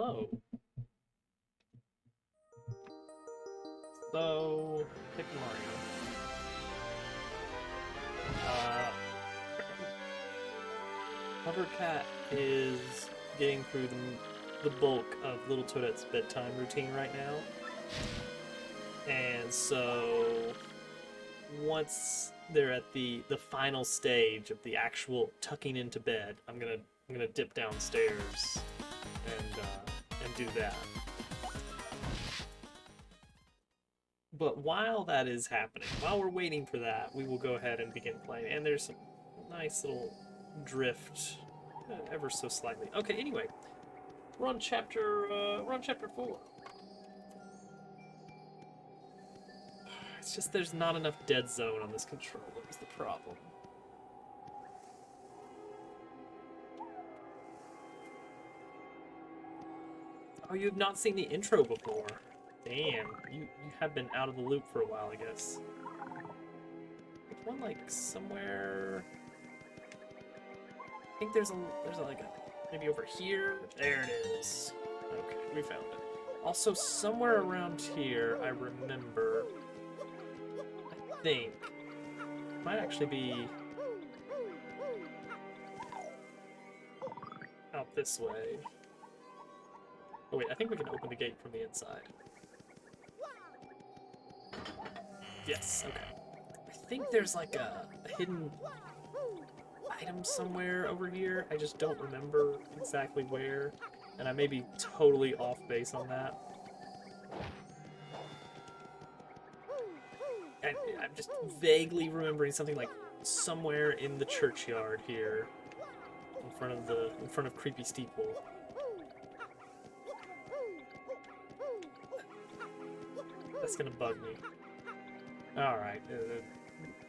Hello. So, pick Mario. Uh, Hovercat is getting through the bulk of Little Toadette's bedtime routine right now. And so, once they're at the final stage of the actual tucking into bed, I'm gonna dip downstairs and do that. But while that is happening, while we're waiting for that, we will go ahead and begin playing. And there's some nice little drift, ever so slightly. Okay, anyway, we're on chapter 4. It's just there's not enough dead zone on this controller is the problem. Oh, you've not seen the intro before. Damn, you have been out of the loop for a while, I guess. There's one like somewhere. I think there's like a maybe over here. There it is. Okay, we found it. Also, somewhere around here, I remember. I think might actually be out this way. Oh wait, I think we can open the gate from the inside. Yes, okay. I think there's like a hidden item somewhere over here. I just don't remember exactly where, and I may be totally off base on that. I'm just vaguely remembering something like somewhere in the churchyard here, in front of Creepy Steeple. That's gonna bug me. Alright,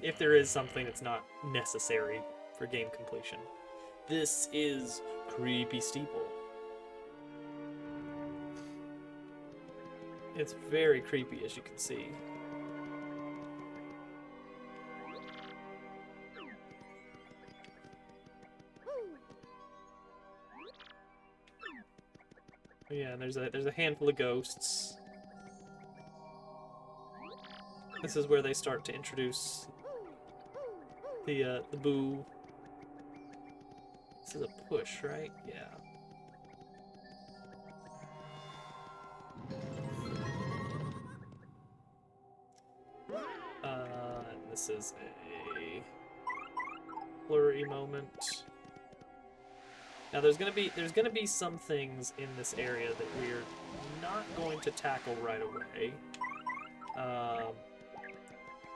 if there is something that's not necessary for game completion. This is Creepy Steeple. It's very creepy, as you can see. Yeah, there's a handful of ghosts. This is where they start to introduce the boo. This is a push, right? Yeah. This is a blurry moment. Now there's gonna be some things in this area that we're not going to tackle right away.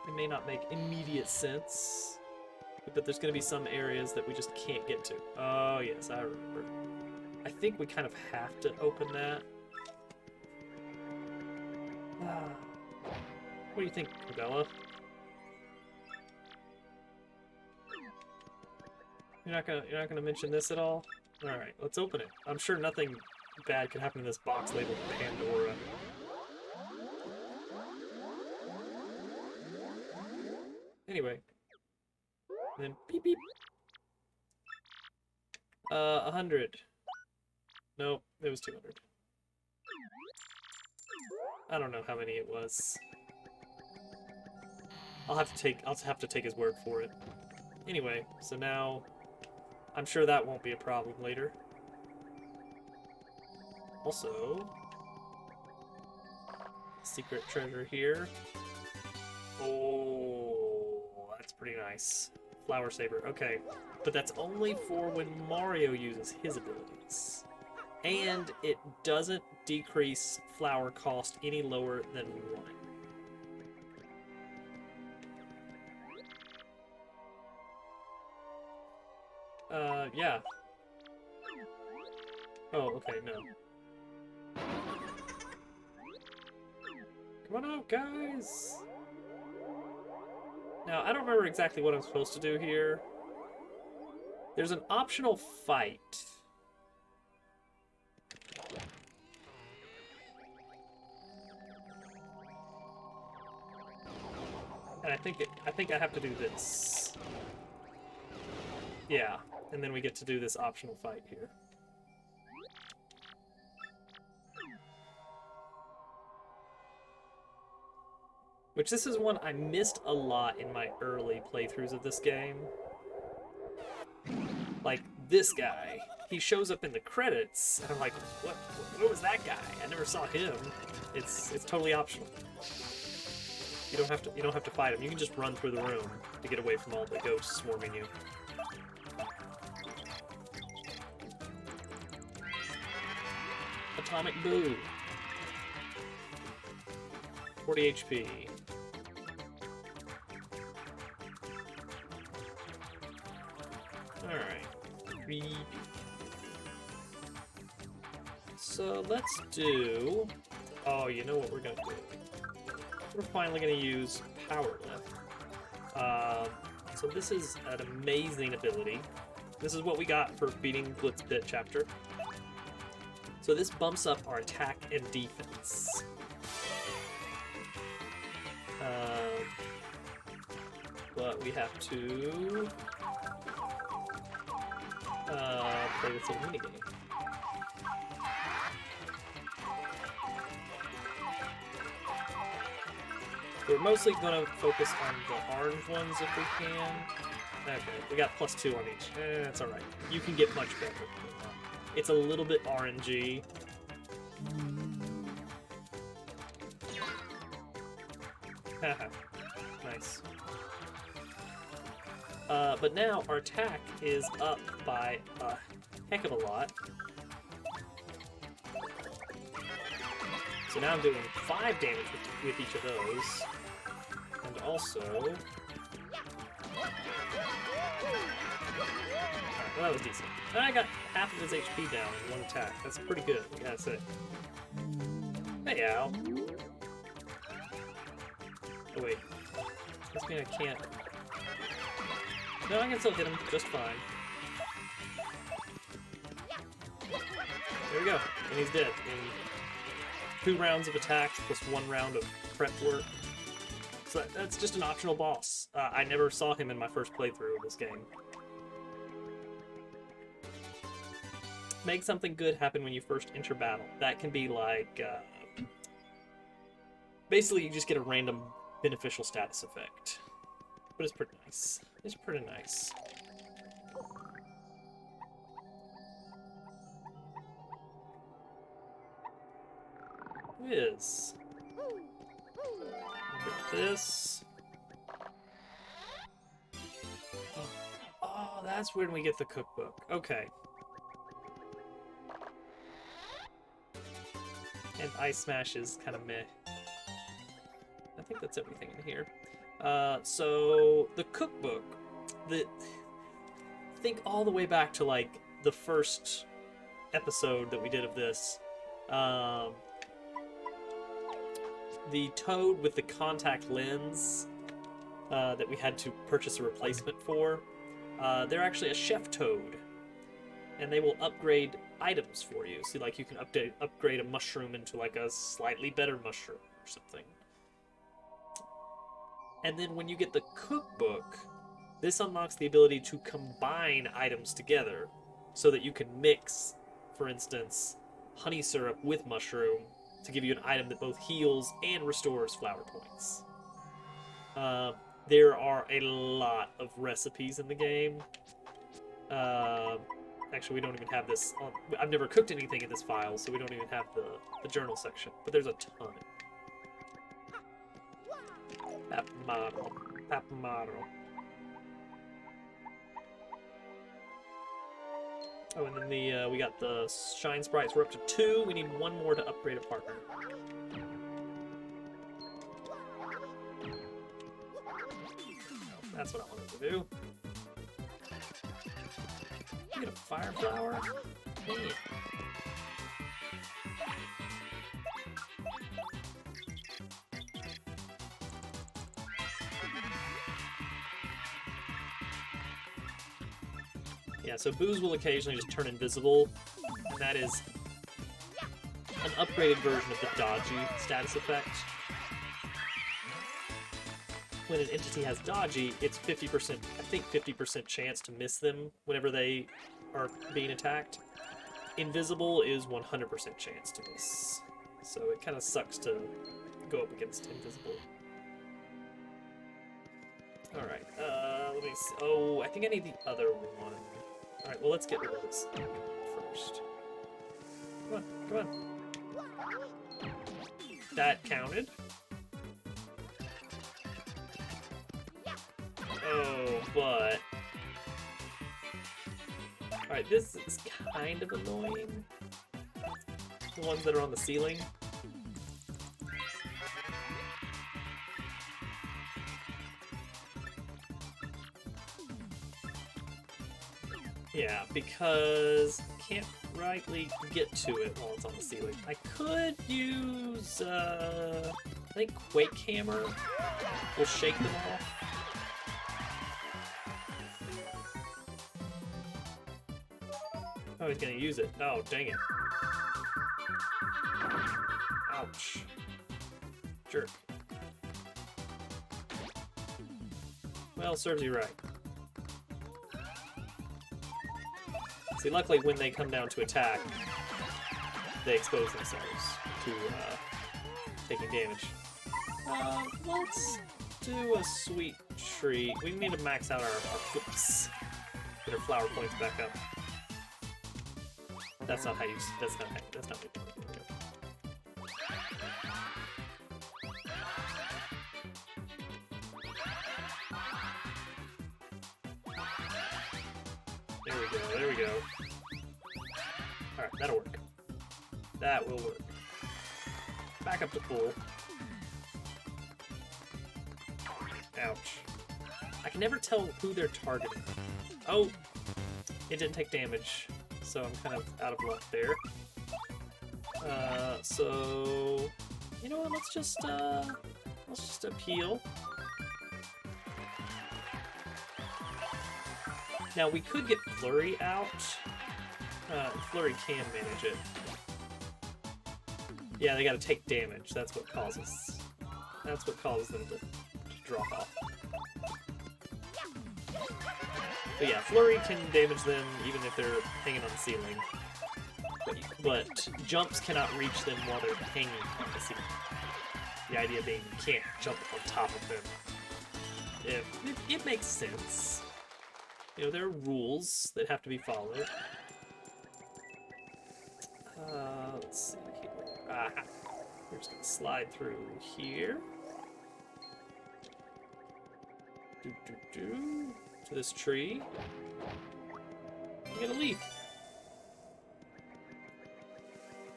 It may not make immediate sense, but there's gonna be some areas that we just can't get to. Oh yes, I remember. I think we kind of have to open that. What do you think, Bella? You're not gonna mention this at all? Alright, let's open it. I'm sure nothing bad can happen in this box labeled Pandora. Anyway. And then beep beep. 100. Nope, it was 200. I don't know how many it was. I'll have to take his word for it. Anyway, so now I'm sure that won't be a problem later. Also, secret treasure here. Oh, that's pretty nice. Flower saber, okay. But that's only for when Mario uses his abilities. And it doesn't decrease flower cost any lower than 1. Yeah. Oh, okay, no. Come on out, guys! Now, I don't remember exactly what I'm supposed to do here. There's an optional fight. And I think I have to do this. Yeah, and then we get to do this optional fight here. Which this is one I missed a lot in my early playthroughs of this game. Like, this guy. He shows up in the credits, and I'm like, what was that guy? I never saw him. It's totally optional. You don't have to fight him. You can just run through the room to get away from all the ghosts swarming you. Atomic Boo. 40 HP. Alright. So let's do... Oh, you know what we're gonna do? We're finally gonna use Power Lift. So this is an amazing ability. This is what we got for beating Blitz Pit chapter. So this bumps up our attack and defense. But we have to play this little minigame. We're mostly going to focus on the orange ones if we can. Okay, we got +2 on each. That's alright. You can get much better. It's a little bit RNG. Haha. Nice. But now our attack is up by a heck of a lot. So now I'm doing 5 damage with each of those. And also... Alright, well, that was decent. And I got half of his HP down in one attack. That's pretty good, I gotta say. Hey, Al. Oh, wait. This mean I can't... No, I can still hit him just fine. There we go. And he's dead. In 2 rounds of attacks plus 1 round of prep work. So that's just an optional boss. I never saw him in my first playthrough of this game. Make something good happen when you first enter battle. That can be like... basically, you just get a random beneficial status effect. But it's pretty nice. It's pretty nice. Is this? Oh, that's when we get the cookbook. Okay. And Ice Smash is kind of meh. I think that's everything in here. So the cookbook. Think all the way back to like the first episode that we did of this. The Toad with the contact lens that we had to purchase a replacement for, they're actually a chef toad, and they will upgrade items for you. So like you can upgrade a mushroom into like a slightly better mushroom or something. And then when you get the cookbook, this unlocks the ability to combine items together so that you can mix, for instance, honey syrup with mushroom to give you an item that both heals and restores flower points. There are a lot of recipes in the game. Actually, we don't even have this on... I've never cooked anything in this file, so we don't even have the journal section. But there's a ton. Papamaro. Oh, and then we got the shine sprites. We're up to 2. We need 1 more to upgrade a partner. That's what I wanted to do. You get a fire flower? Hey. Yeah, so boos will occasionally just turn invisible, and that is an upgraded version of the dodgy status effect. When an entity has dodgy, it's 50%, I think 50% chance to miss them whenever they are being attacked. Invisible is 100% chance to miss. So it kind of sucks to go up against invisible. Alright, let me see. Oh, I think I need the other one. Alright, well, let's get rid of this first. Come on, come on. That counted. Oh, but... Alright, this is kind of annoying. The ones that are on the ceiling. Yeah, because I can't rightly get to it while it's on the ceiling. I could use, I think Quake Hammer will shake them off. Oh, he's gonna use it. Oh, dang it. Ouch. Jerk. Well, serves you right. See, luckily when they come down to attack, they expose themselves to taking damage. Let's do a sweet treat. We need to max out our flips. Get our flower points back up. That's not how you. That's not how you do it. There we go. There we go. All right, that'll work. That will work. Back up to full. Ouch. I can never tell who they're targeting. Oh, it didn't take damage. So I'm kind of out of luck there. So you know what? Let's just appeal. Now we could get Flurry out. Flurry can manage it. Yeah, they got to take damage. That's what causes. That's what causes them to drop off. But yeah, Flurry can damage them even if they're hanging on the ceiling. But jumps cannot reach them while they're hanging on the ceiling. The idea being you can't jump on top of them. It makes sense. You know, there are rules that have to be followed. Let's see here. Aha. We're just gonna slide through here. To this tree. You get a leaf.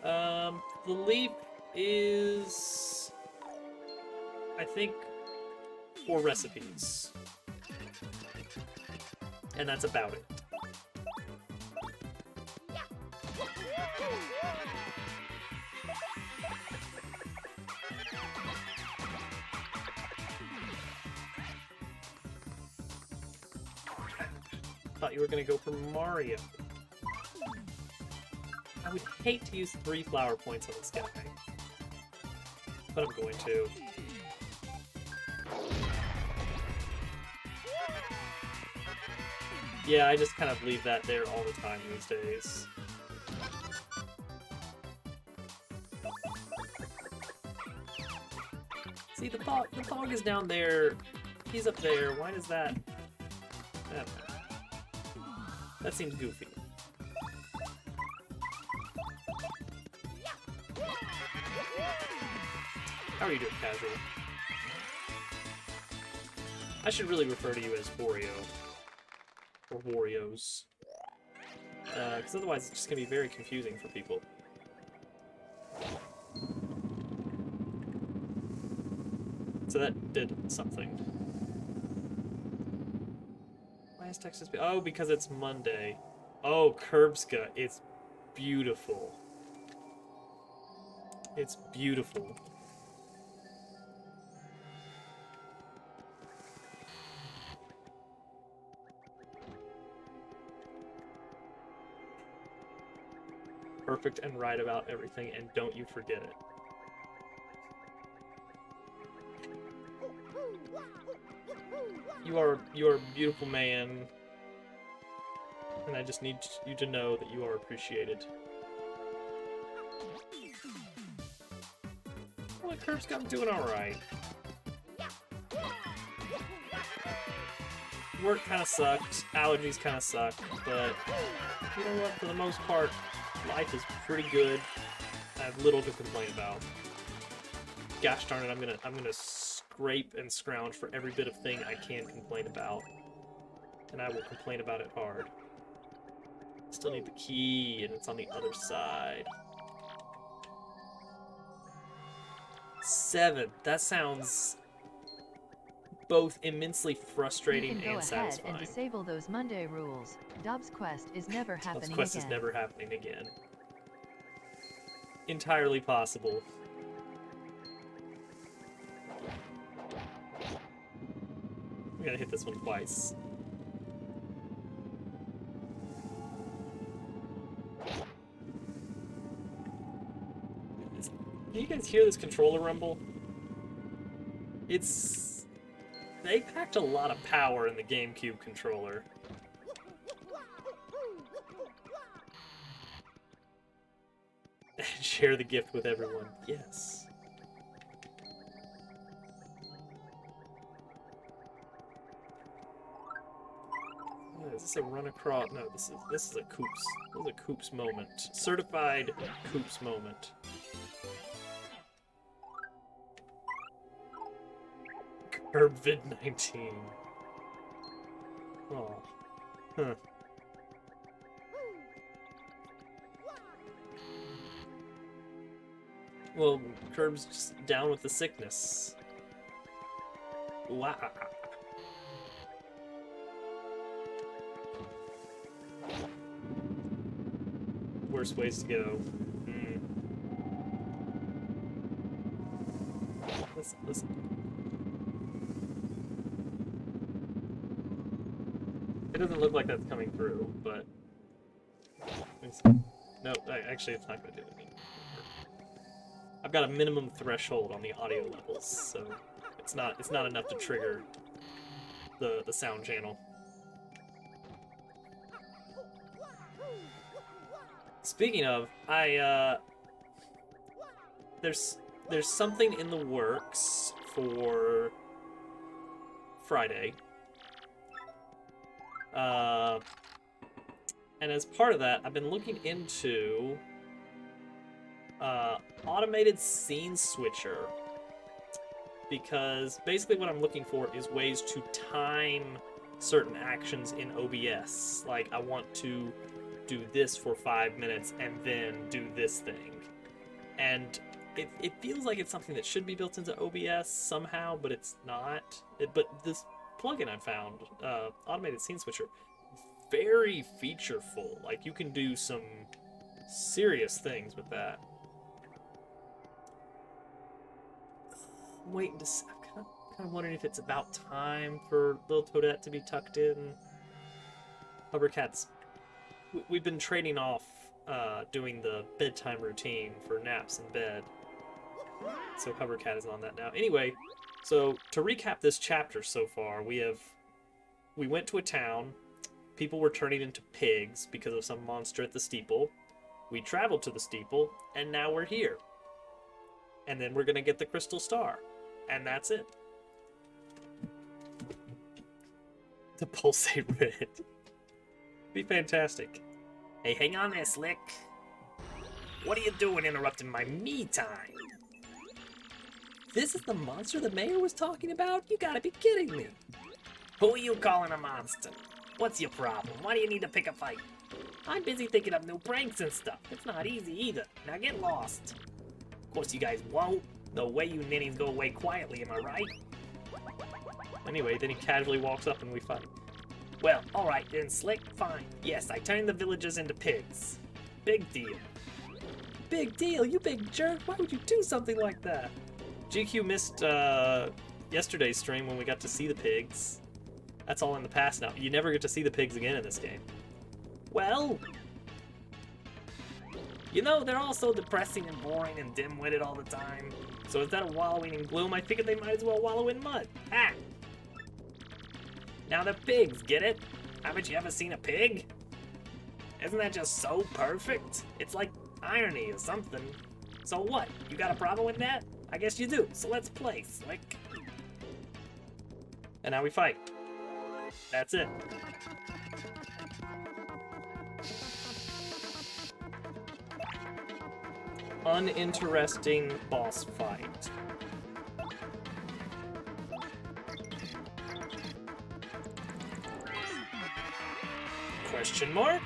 The leaf is, I think, 4 recipes. And that's about it. Thought you were gonna go for Mario. I would hate to use 3 flower points on this guy, but I'm going to. Yeah, I just kind of leave that there all the time these days. See, the fog is down there. He's up there. Why does that? That seems goofy. How are you doing, casual? I should really refer to you as Wario. Or Warios. Because otherwise it's just going to be very confusing for people. So that did something. Why is Texas... Oh, because it's Monday. Oh, Curbska. It's beautiful. It's beautiful. Perfect and right about everything, and don't you forget it. You are a beautiful man, and I just need you to know that you are appreciated. Well, Curbska, I'm doing all right. work kind of sucked, allergies kind of suck, but you know what? For the most part, life is pretty good. I have little to complain about. Gosh darn it, I'm gonna scrape and scrounge for every bit of thing I can complain about, and I will complain about it hard. Still need the key, and it's on the other side. 7. That sounds both immensely frustrating and satisfying. You can go ahead and disable those Monday rules. Dobbs Quest is never happening again. Dobbs Quest is never happening again. Entirely possible. I'm gonna hit this one twice. Can you guys hear this controller rumble? They packed a lot of power in the GameCube controller. And share the gift with everyone. Yes. Oh, is this a run across? No, this is a Koops. This is a Koops moment. Certified Koops moment. COVID-19. Oh. Huh. Well, Curb's just down with the sickness. Wow. Worst ways to go. Listen. It doesn't look like that's coming through, but... No, actually it's not going to do anything. I've got a minimum threshold on the audio levels, so it's not enough to trigger the sound channel. Speaking of, there's something in the works for Friday. And as part of that, I've been looking into automated scene switcher, because basically what I'm looking for is ways to time certain actions in OBS. Like, I want to do this for 5 minutes and then do this thing. And it feels like it's something that should be built into OBS somehow, but it's not. But this plugin I found, automated scene switcher, very featureful. Like, you can do some serious things with that. I'm waiting to see. I'm kind of wondering if it's about time for little Toadette to be tucked in. Hovercat's. We've been trading off doing the bedtime routine for naps in bed. So Hovercat is on that now. Anyway, so to recap this chapter so far, we went to a town. People were turning into pigs because of some monster at the steeple. We traveled to the steeple, and now we're here. And then we're gonna get the crystal star. And that's it. The pulsate red. Be fantastic. Hey, hang on there, Slick. What are you doing interrupting my me time? This is the monster the mayor was talking about? You gotta be kidding me. Who are you calling a monster? What's your problem? Why do you need to pick a fight? I'm busy thinking of new pranks and stuff. It's not easy either. Now get lost. Of course you guys won't. The way you ninnies go away quietly, am I right? Anyway, then he casually walks up and we fight. Well, alright then, Slick, fine. Yes, I turned the villagers into pigs. Big deal. Big deal? You big jerk? Why would you do something like that? GQ missed yesterday's stream when we got to see the pigs. That's all in the past now. You never get to see the pigs again in this game. Well, you know, they're all so depressing and boring and dim-witted all the time. So instead of wallowing in gloom, I figured they might as well wallow in mud. Ha! Now they're pigs, get it? Haven't you ever seen a pig? Isn't that just so perfect? It's like irony or something. So what? You got a problem with that? I guess you do. So let's play, Slick. And now we fight. That's it. Uninteresting boss fight. Question mark?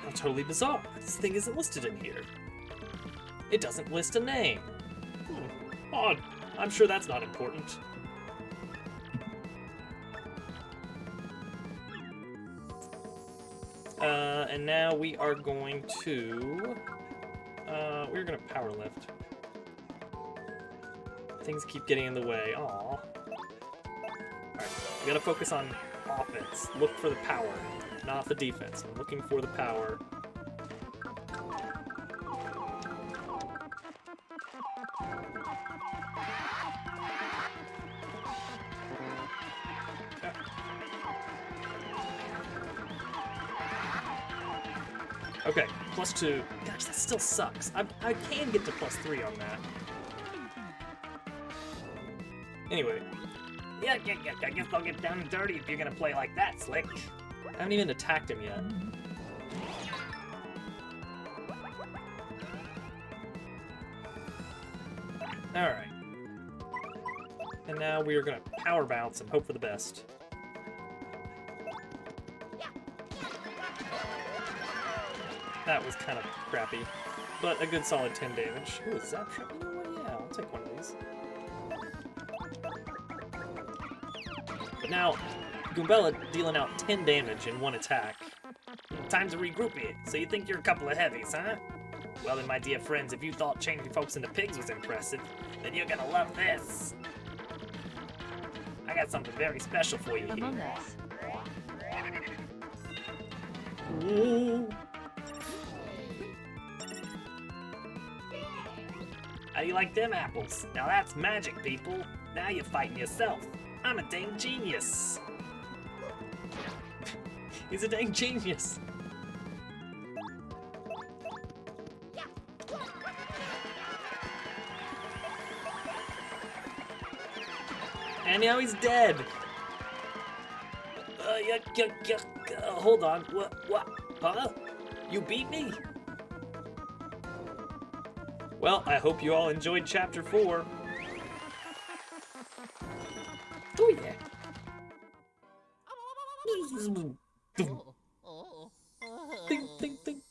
How totally bizarre. This thing isn't listed in here. It doesn't list a name. Odd. I'm sure that's not important. And now we are going to... we're gonna power lift. Things keep getting in the way. Aw. Alright, we gotta focus on offense. Look for the power, not the defense. I'm looking for the power. Okay, +2. Gosh, that still sucks. I can get to +3 on that. Anyway. Yeah, I guess I'll get down and dirty if you're gonna play like that, Slick. I haven't even attacked him yet. Alright. And now we are gonna power bounce and hope for the best. That was kind of crappy, but a good solid 10 damage. Ooh, is that true? You know what? Yeah, I'll take one of these. But now, Goombella dealing out 10 damage in one attack. Time to regroup it. So you think you're a couple of heavies, huh? Well then, my dear friends, if you thought changing folks into pigs was impressive, then you're gonna love this. I got something very special for you Among here. Us. Ooh. How do you like them apples? Now that's magic, people. Now you're fighting yourself. I'm a dang genius. He's a dang genius. And now he's dead. Hold on. What? Huh? You beat me? Well, I hope you all enjoyed Chapter 4. Oh, yeah. Ding, ding, ding.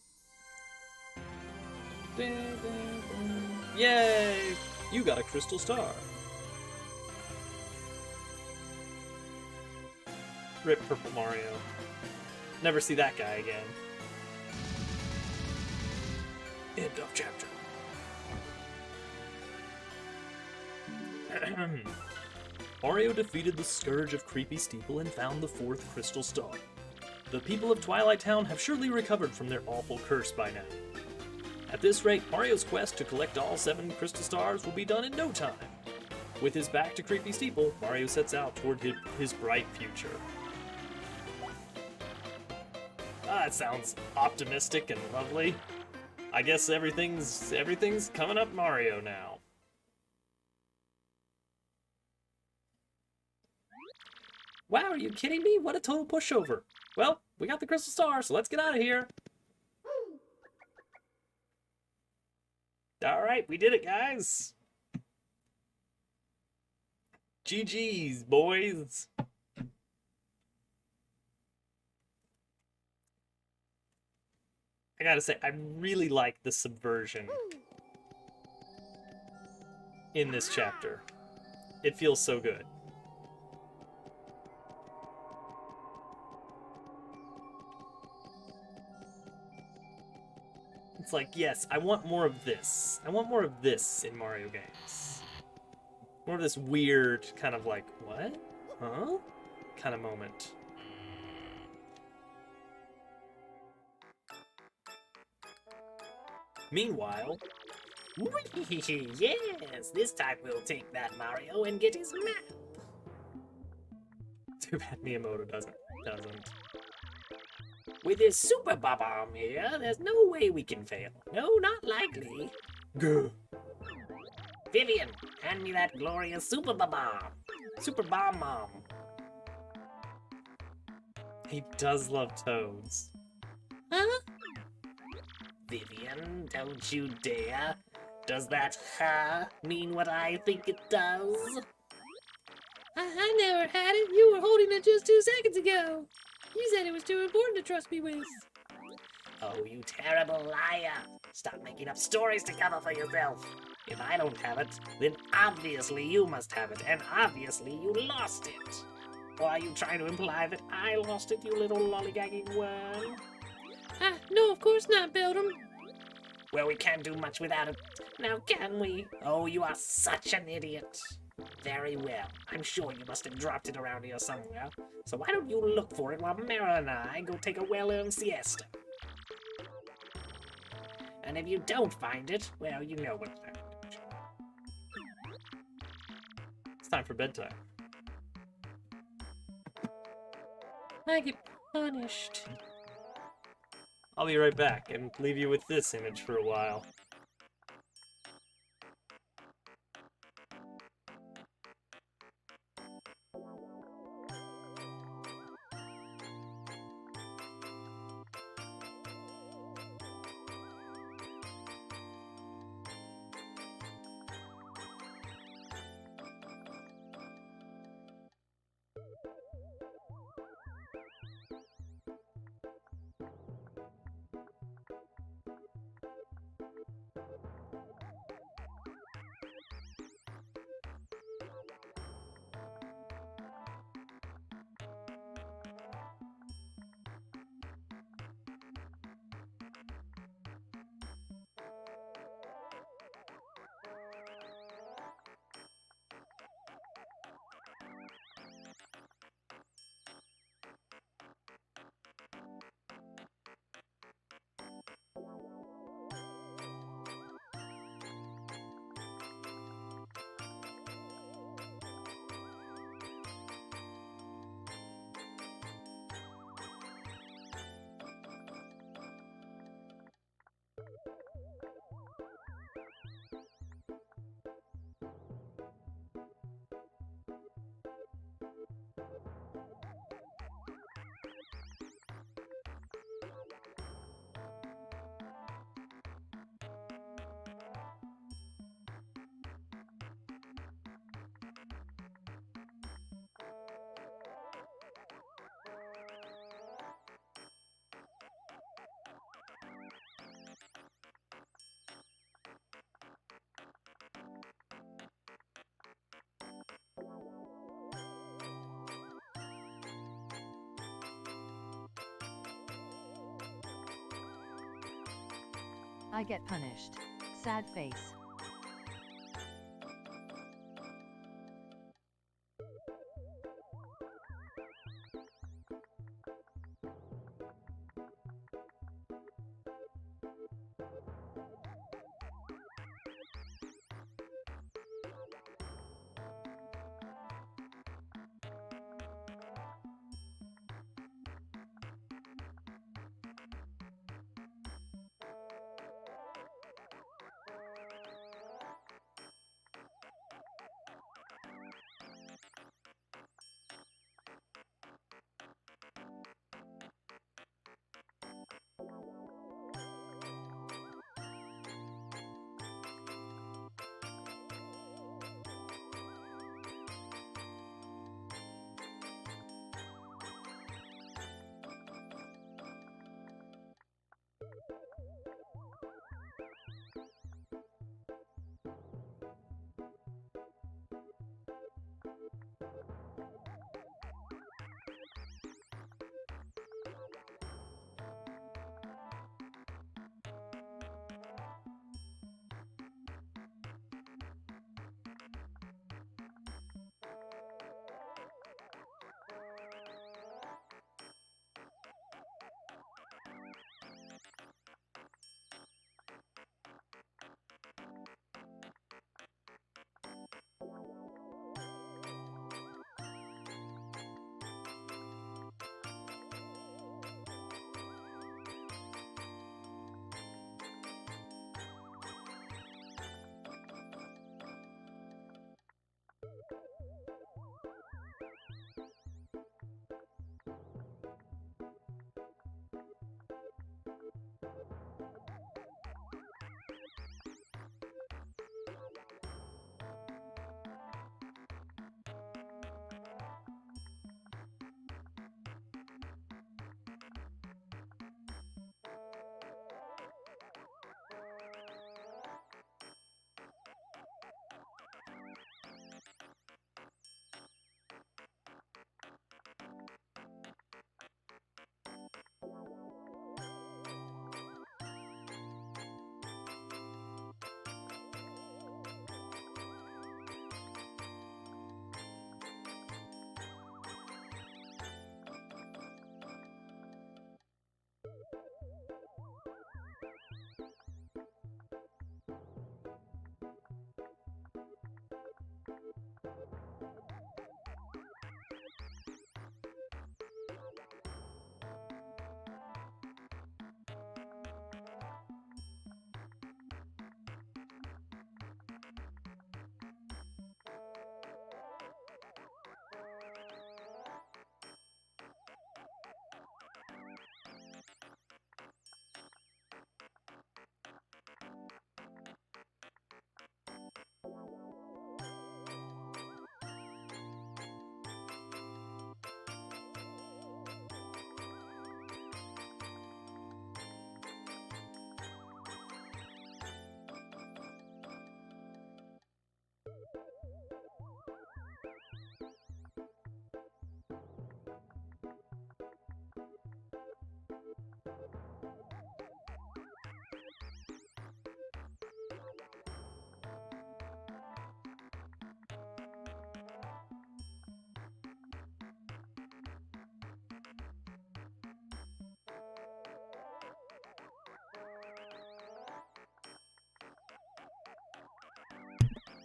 Yay! You got a crystal star. Rip Purple Mario. Never see that guy again. End of chapter. Mario defeated the Scourge of Creepy Steeple and found the 4th Crystal Star. The people of Twilight Town have surely recovered from their awful curse by now. At this rate, Mario's quest to collect all 7 Crystal Stars will be done in no time. With his back to Creepy Steeple, Mario sets out toward his bright future. That sounds optimistic and lovely. I guess everything's coming up Mario now. Wow, are you kidding me? What a total pushover. Well, we got the Crystal Star, so let's get out of here. Alright, we did it, guys. GG's, boys. I gotta say, I really like the subversion in this chapter. It feels so good. It's like, yes, I want more of this. I want more of this in Mario games. More of this weird kind of like, what? Huh? Kind of moment. Meanwhile... Yes, this time we'll take that Mario and get his map. Too bad Miyamoto doesn't. With his super bomb here, there's no way we can fail. No, not likely. Gah. Vivian, hand me that glorious super bomb. Super bomb mom. He does love toads. Huh? Vivian, don't you dare. Does that "huh" mean what I think it does? I never had it. You were holding it just 2 seconds ago. You said it was too important to trust me with. Oh, you terrible liar! Stop making up stories to cover for yourself. If I don't have it, then obviously you must have it, and obviously you lost it. Or are you trying to imply that I lost it, you little lollygagging worm? No, of course not, Beldum. Well, we can't do much without it. Now, can we? Oh, you are such an idiot. Very well. I'm sure you must have dropped it around here somewhere. So why don't you look for it while Mara and I go take a well-earned siesta? And if you don't find it, well, you know what time to do. It's time for bedtime. I get punished. I'll be right back and leave you with this image for a while. I get punished. Sad face.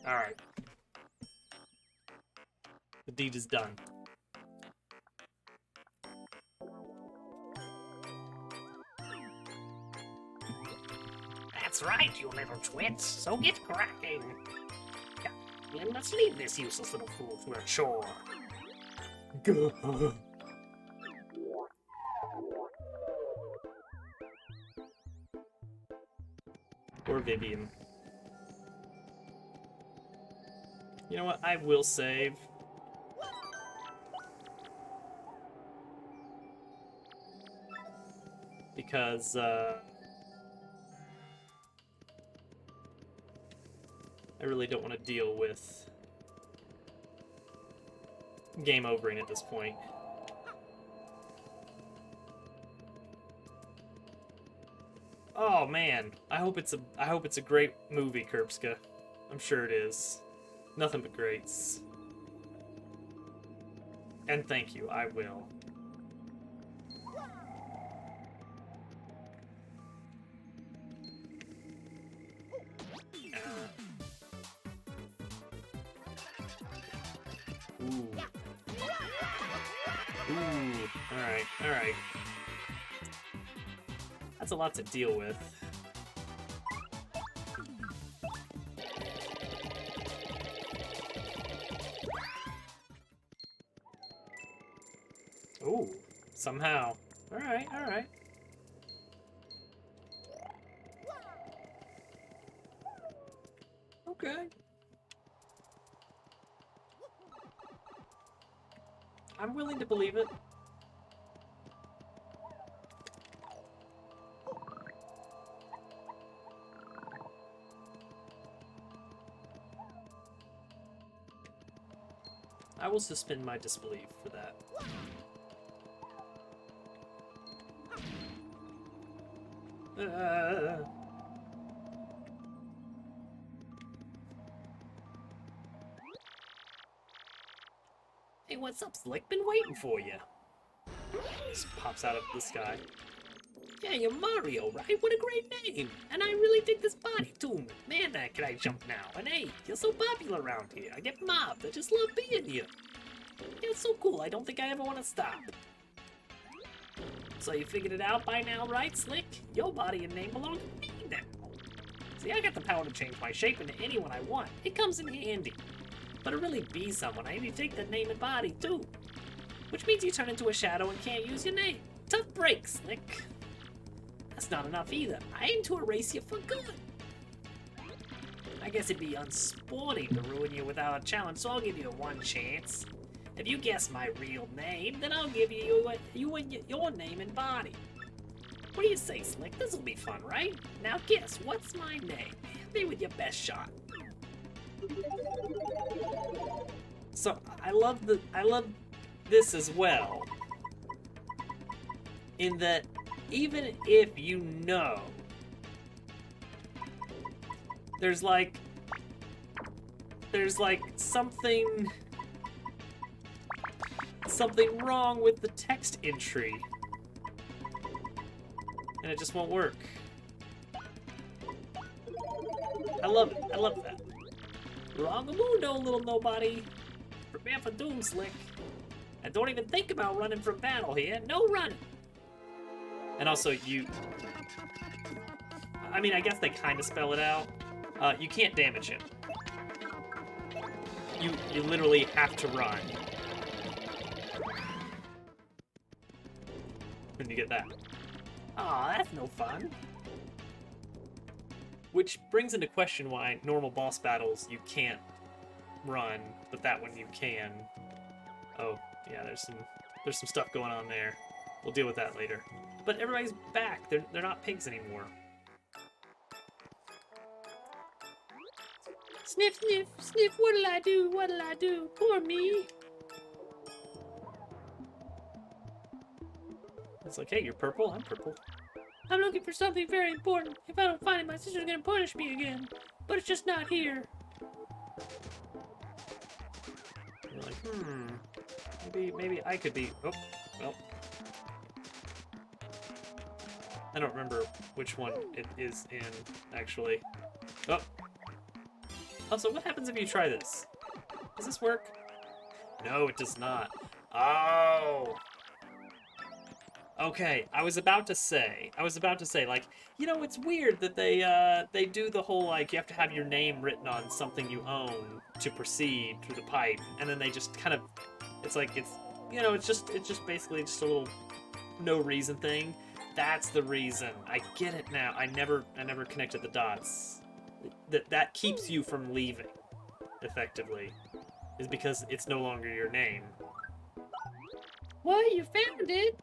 Alright. The deed is done. That's right, you little twit. So get cracking. You must leave this useless little fool to her chore. Poor Vivian. You know what? I will save. Because, I really don't want to deal with game overing at this point. Oh man, I hope it's a great movie, Kerbska. I'm sure it is. Nothing but greats. And thank you, I will. Ooh. Ooh. Alright, alright. That's a lot to deal with. Ooh. Somehow. Alright, alright. Okay. I'm willing to believe it. I will suspend my disbelief for that. Hey, what's up, Slick? Been waiting for you. Just pops out of the sky. Yeah, you're Mario, right? What a great name! And I really dig this body tune. Man, can I jump now? And hey, you're so popular around here. I get mobbed. I just love being here. Yeah, it's so cool. I don't think I ever want to stop. So you figured it out by now, right, Slick? Your body and name belong to me now. See, I got the power to change my shape into anyone I want. It comes in handy. But to really be someone, I need to take that name and body, too. Which means you turn into a shadow and can't use your name. Tough break, Slick. That's not enough either. I aim to erase you for good. I guess it'd be unsporting to ruin you without a challenge, so I'll give you one chance. If you guess my real name, then I'll give you your name and body. What do you say, Slick? This'll be fun, right? Now guess, what's my name? Hit me with your best shot. So I love this as well. In that even if you know, there's like something wrong with the text entry. And it just won't work. I love it. I love that. Wrong-a-mundo, little nobody. Prepare for doom, Slick. And don't even think about running from battle here. No running. And also, I mean, I guess they kind of spell it out. You can't damage him. You literally have to run. When you get that. Aw, that's no fun. Which brings into question why normal boss battles you can't run, but that one you can. Oh, yeah, there's some stuff going on there. We'll deal with that later. But everybody's back. They're not pigs anymore. Sniff, sniff, sniff, what'll I do? What'll I do? Poor me. It's like, hey, you're purple, I'm purple. I'm looking for something very important. If I don't find it, my sister's gonna punish me again. But it's just not here. You're like, maybe I could be. Oh, well. I don't remember which one it is in, actually. Oh. Also, what happens if you try this? Does this work? No, it does not. Oh! Okay, I was about to say, like, you know, it's weird that they do the whole, like, you have to have your name written on something you own to proceed through the pipe, and then they just kind of, it's like, it's, you know, it's just basically just a little no reason thing. That's the reason. I get it now. I never connected the dots. That keeps you from leaving, effectively, is because it's no longer your name. What? You found it?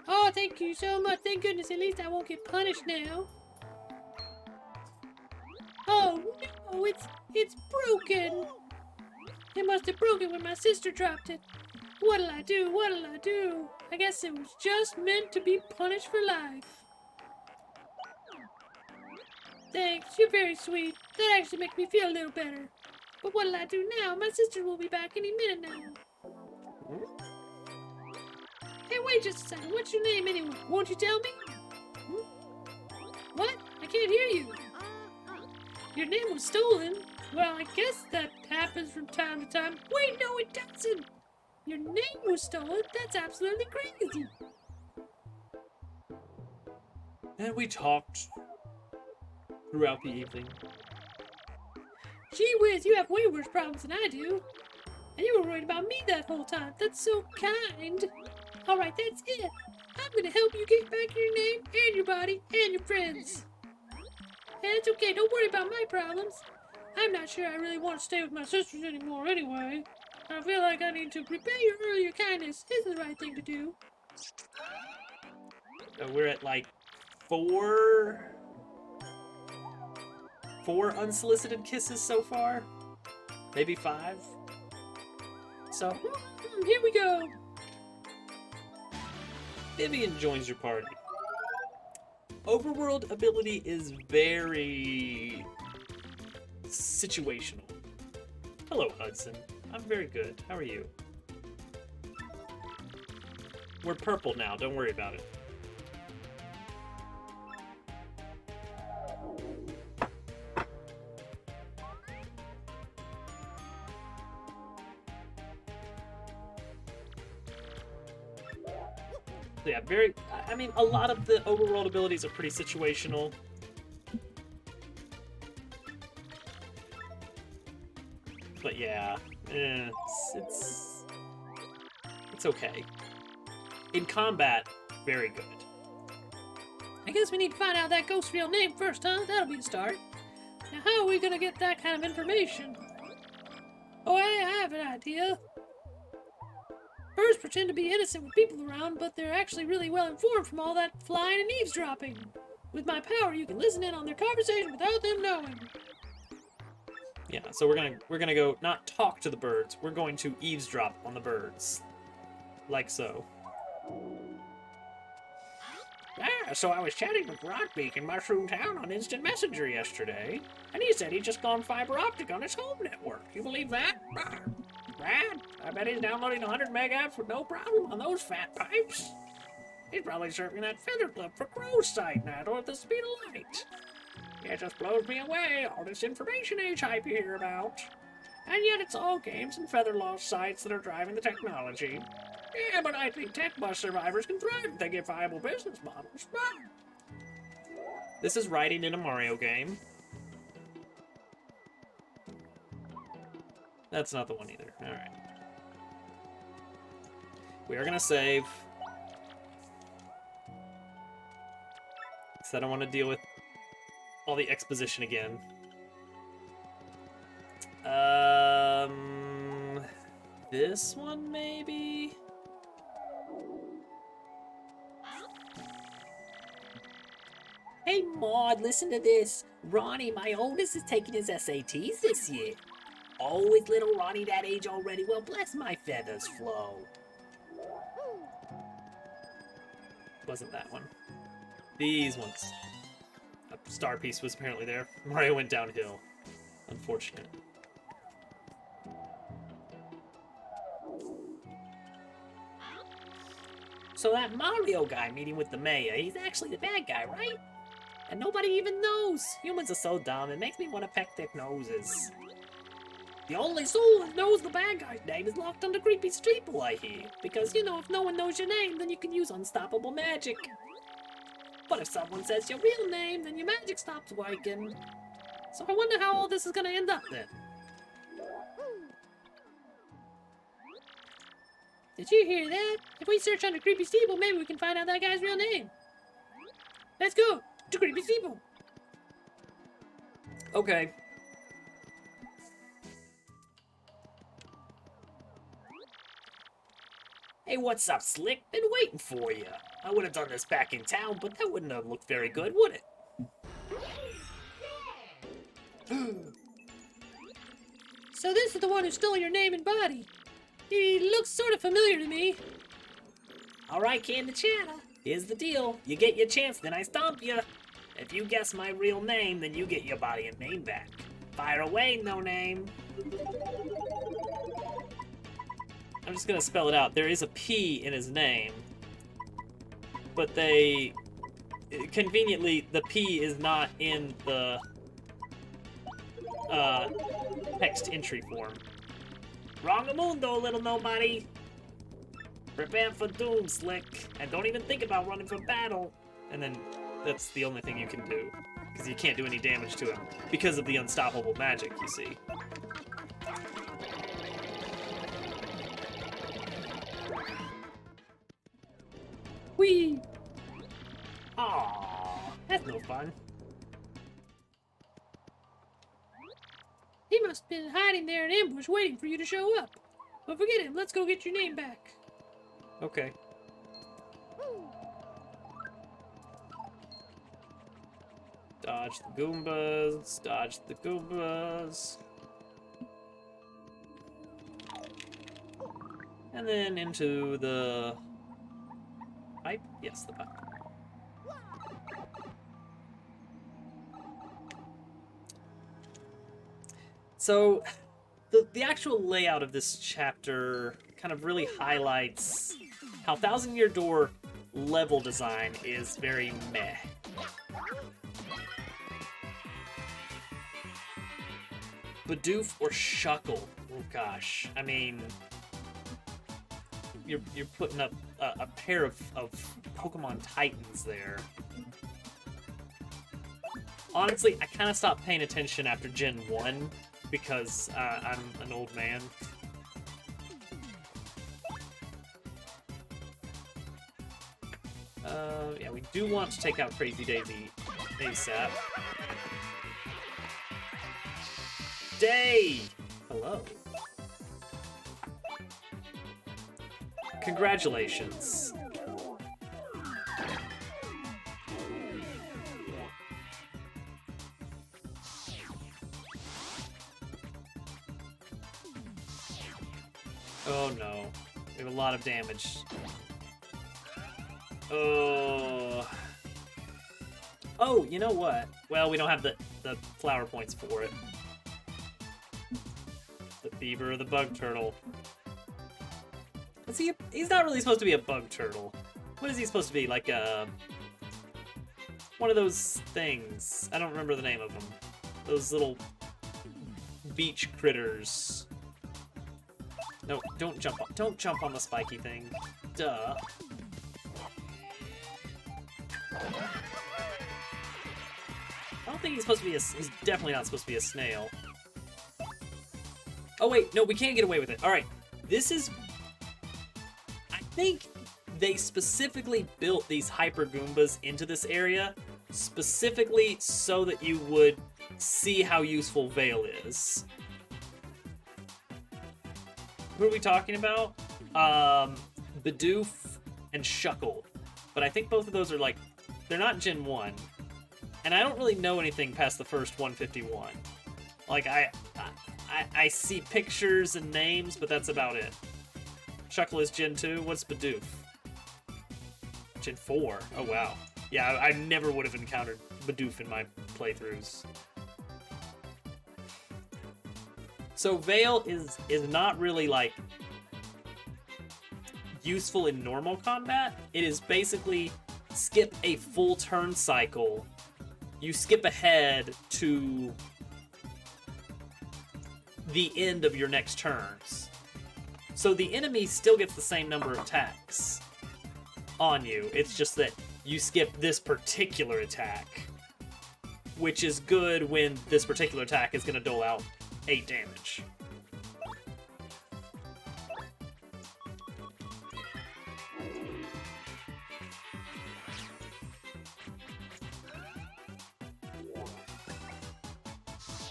Oh, thank you so much. Thank goodness. At least I won't get punished now. Oh no, it's broken. It must have broken when my sister dropped it. What'll I do? What'll I do? I guess it was just meant to be punished for life. Thanks, you're very sweet. That actually makes me feel a little better. But what'll I do now? My sister will be back any minute now. Hey, wait just a second. What's your name anyway? Won't you tell me? What? I can't hear you. Your name was stolen? Well, I guess that happens from time to time. Wait, no, it doesn't. Your name was stolen? That's absolutely crazy. And we talked throughout the evening. Gee whiz, you have way worse problems than I do. And you were worried about me that whole time. That's so kind. Alright, that's it. I'm gonna help you get back your name and your body and your friends. And it's okay, don't worry about my problems. I'm not sure I really want to stay with my sisters anymore anyway. I feel like I need to repay your earlier kindness. Isn't the right thing to do. We're at like four unsolicited kisses so far? Maybe 5? So, Here we go. Vivian joins your party. Overworld ability is very situational. Hello, Hudson. I'm very good. How are you? We're purple now. Don't worry about it. Yeah, I mean, a lot of the overworld abilities are pretty situational. But yeah, it's okay. In combat, very good. I guess we need to find out that ghost's real name first, huh? That'll be a start. Now, how are we gonna get that kind of information? Oh, I have an idea. Birds pretend to be innocent with people around, but they're actually really well informed from all that flying and eavesdropping. With my power, you can listen in on their conversation without them knowing. Yeah, so we're gonna go not talk to the birds. We're going to eavesdrop on the birds, like so. Yeah, so I was chatting with Rockbeak in Mushroom Town on Instant Messenger yesterday, and he said he'd just gone fiber optic on his home network. You believe that? Rad, I bet he's downloading 100 meg apps with no problem on those fat pipes. He's probably surfing that Feather Club for Crow's site now at the speed of light. It just blows me away, all this information age hype you hear about. And yet it's all games and Featherloft sites that are driving the technology. Yeah, but I think tech bust survivors can thrive if they get viable business models. This is writing in a Mario game. That's not the one either. Alright. We are gonna save. Because I don't want to deal with all the exposition again. This one maybe? Hey, Maud, listen to this. Ronnie, my oldest, is taking his SATs this year. Oh, is little Ronnie that age already? Well, bless my feathers, Flo. Wasn't that one. These ones. A star piece was apparently there. Mario went downhill. Unfortunate. So that Mario guy meeting with the mayor, he's actually the bad guy, right? And nobody even knows. Humans are so dumb, it makes me want to peck their noses. The only soul that knows the bad guy's name is locked under creepy steeple, I hear. Because, you know, if no one knows your name, then you can use unstoppable magic. But if someone says your real name, then your magic stops working. So I wonder how all this is gonna end up then. Did you hear that? If we search under creepy steeple, maybe we can find out that guy's real name. Let's go to creepy steeple. Okay. Hey, what's up, Slick? Been waiting for you. I would have done this back in town, but that wouldn't have looked very good, would it? So this is the one who stole your name and body. He looks sort of familiar to me. Alright, Candy Chatter. Here's the deal. You get your chance, then I stomp you. If you guess my real name, then you get your body and name back. Fire away, no name. I'm just gonna spell it out. There is a P in his name, but they conveniently the P is not in the text entry form. Wrong-a-mundo, little nobody. Prepare for doom, Slick. And don't even think about running from battle. And then that's the only thing you can do, because you can't do any damage to him because of the unstoppable magic, you see. Whee! Aww, that's no fun. He must have been hiding there in ambush waiting for you to show up. But forget him, let's go get your name back. Okay. Dodge the Goombas, dodge the Goombas. And then into the pipe? Yes, the pipe. So, the actual layout of this chapter kind of really highlights how Thousand Year Door level design is very meh. Bidoof or Shuckle? Oh gosh, I mean, you're putting up a pair of Pokemon Titans there. Honestly, I kind of stopped paying attention after Gen 1 because I'm an old man. Yeah, we do want to take out Crazy Daisy ASAP. Day! Hello. Congratulations. Oh no. We have a lot of damage. Oh. Oh, you know what? Well, we don't have the flower points for it. The beaver or the bug turtle. Is he? He's not really supposed to be a bug turtle. What is he supposed to be? Like a one of those things. I don't remember the name of them. Those little beach critters. No, don't jump on. Don't jump on the spiky thing. Duh. I don't think he's supposed to be a. He's definitely not supposed to be a snail. Oh wait, no, we can't get away with it. All right, this is. I think they specifically built these Hyper Goombas into this area specifically so that you would see how useful Veil is. Who are we talking about? Bidoof and Shuckle. But I think both of those are like, they're not Gen 1. And I don't really know anything past the first 151. Like, I see pictures and names, but that's about it. Shuckle is Gen 2. What's Bidoof? Gen 4. Oh, wow. Yeah, I never would have encountered Bidoof in my playthroughs. So Veil is not really, like, useful in normal combat. It is basically skip a full turn cycle you skip ahead to the end of your next turns. So the enemy still gets the same number of attacks on you. It's just that you skip this particular attack, which is good when this particular attack is going to dole out 8 damage.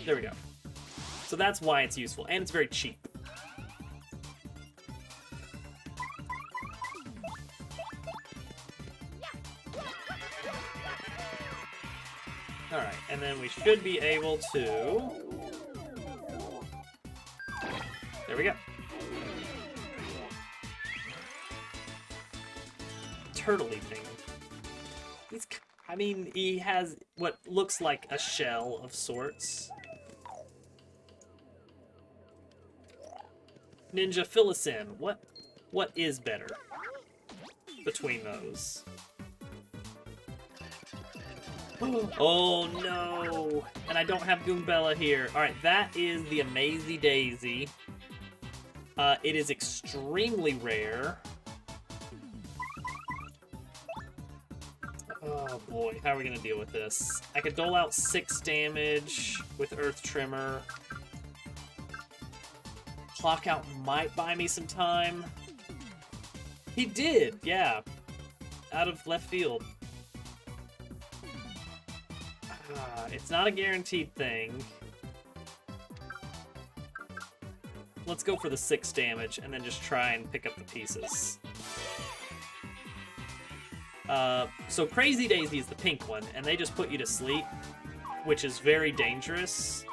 There we go. So that's why it's useful, and it's very cheap. Alright, and then we should be able to... There we go. Turtley thing. I mean, he has what looks like a shell of sorts. Ninja, fill us in. What is better between those? Oh no! And I don't have Goombella here. Alright, that is the Amazy Daisy. It is extremely rare. Oh boy, how are we gonna deal with this? I could dole out 6 damage with Earth Tremor. Clock out might buy me some time. He did, yeah. Out of left field. It's not a guaranteed thing. Let's go for the 6 damage and then just try and pick up the pieces. So Crazy Daisy is the pink one, and they just put you to sleep, which is very dangerous.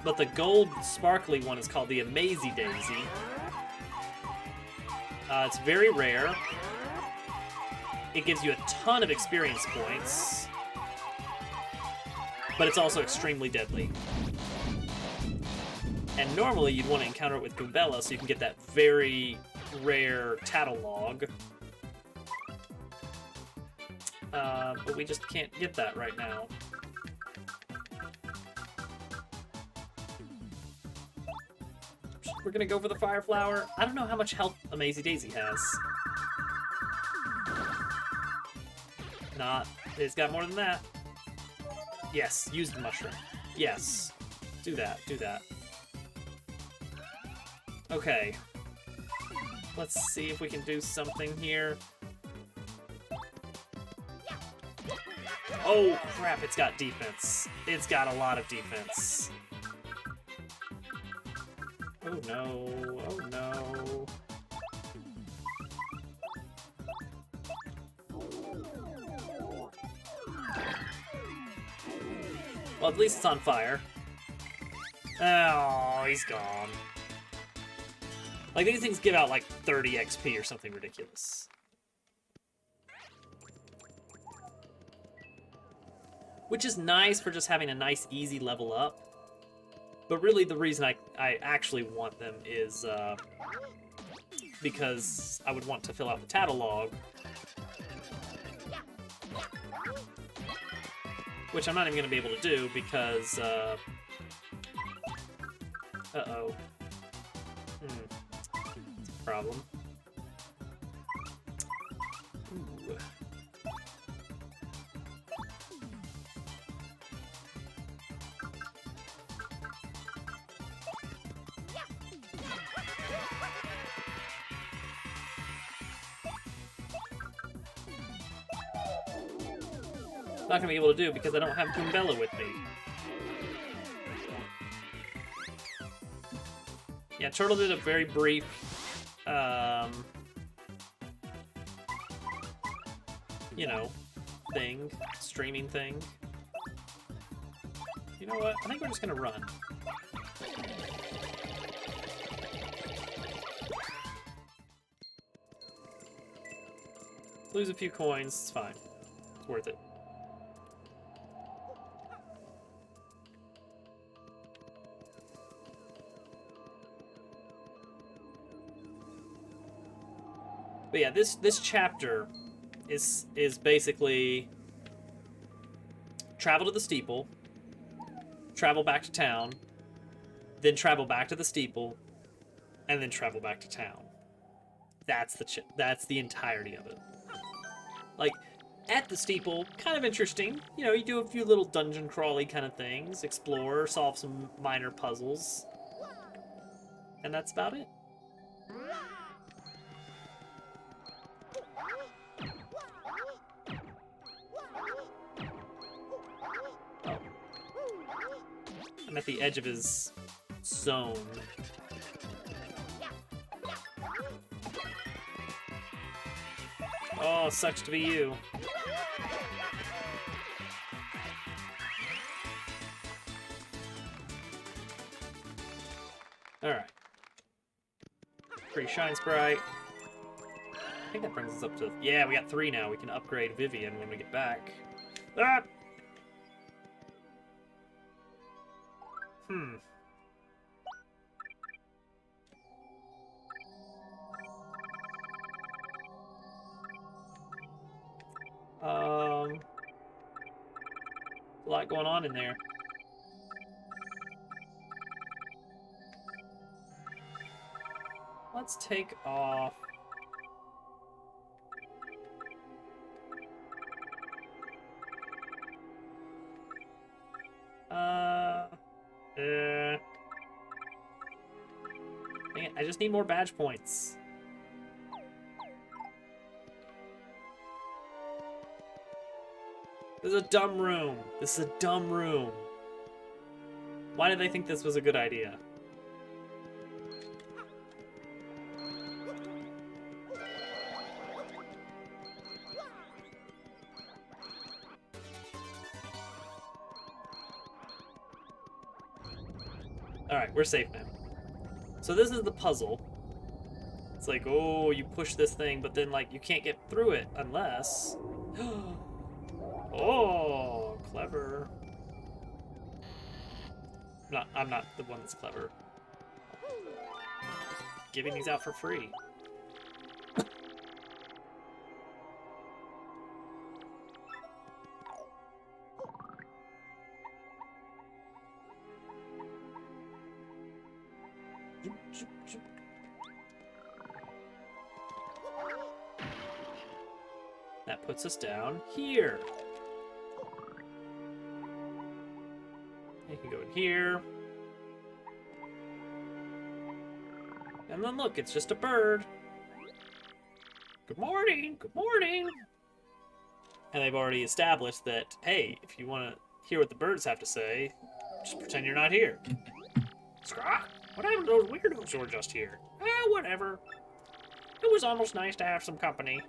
But the gold sparkly one is called the Amazy Daisy. It's very rare. It gives you a ton of experience points. But it's also extremely deadly. And normally you'd want to encounter it with Goombella so you can get that very rare Tattlelog. But we just can't get that right now. We're gonna go for the Fire Flower. I don't know how much health Amazy Daisy has. Not. It's got more than that. Yes, use the mushroom. Yes. Do that, do that. Okay. Let's see if we can do something here. Oh, crap, it's got defense. It's got a lot of defense. Oh no, oh no. Well, at least it's on fire. Oh, he's gone. Like, these things give out like 30 XP or something ridiculous. Which is nice for just having a nice, easy level up. But really, the reason I actually want them is because I would want to fill out the Tattlelog. Which I'm not even going to be able to do because... Uh-oh. It's a problem. Ooh. Not gonna be able to do because I don't have Goombella with me. Yeah, Turtle did a very brief, you know, thing, streaming thing. You know what? I think we're just gonna run. Lose a few coins, it's fine. It's worth it. But yeah, this chapter is basically travel to the steeple, travel back to town, then travel back to the steeple, and then travel back to town. That's the entirety of it. Like, at the steeple, kind of interesting. You know, you do a few little dungeon crawly kind of things, explore, solve some minor puzzles, and that's about it. Oh. I'm at the edge of his zone. Oh, sucks to be you. Alright. Pretty shine sprite. I think that brings us up to... Yeah, we got 3 now. We can upgrade Vivian when we get back. Ah! Hmm. A lot going on in there. Let's take off... Dang it, I just need more badge points. This is a dumb room. This is a dumb room. Why did they think this was a good idea? Alright, we're safe now. So this is the puzzle. It's like, oh, you push this thing, but then, like, you can't get through it unless... Oh, clever. I'm not the one that's clever. Giving these out for free. That puts us down here. You can go in here. And then look, it's just a bird. Good morning, good morning. And they've already established that, hey, if you want to hear what the birds have to say, just pretend you're not here. Scrah, what happened to those weirdos who were just here? Whatever. It was almost nice to have some company.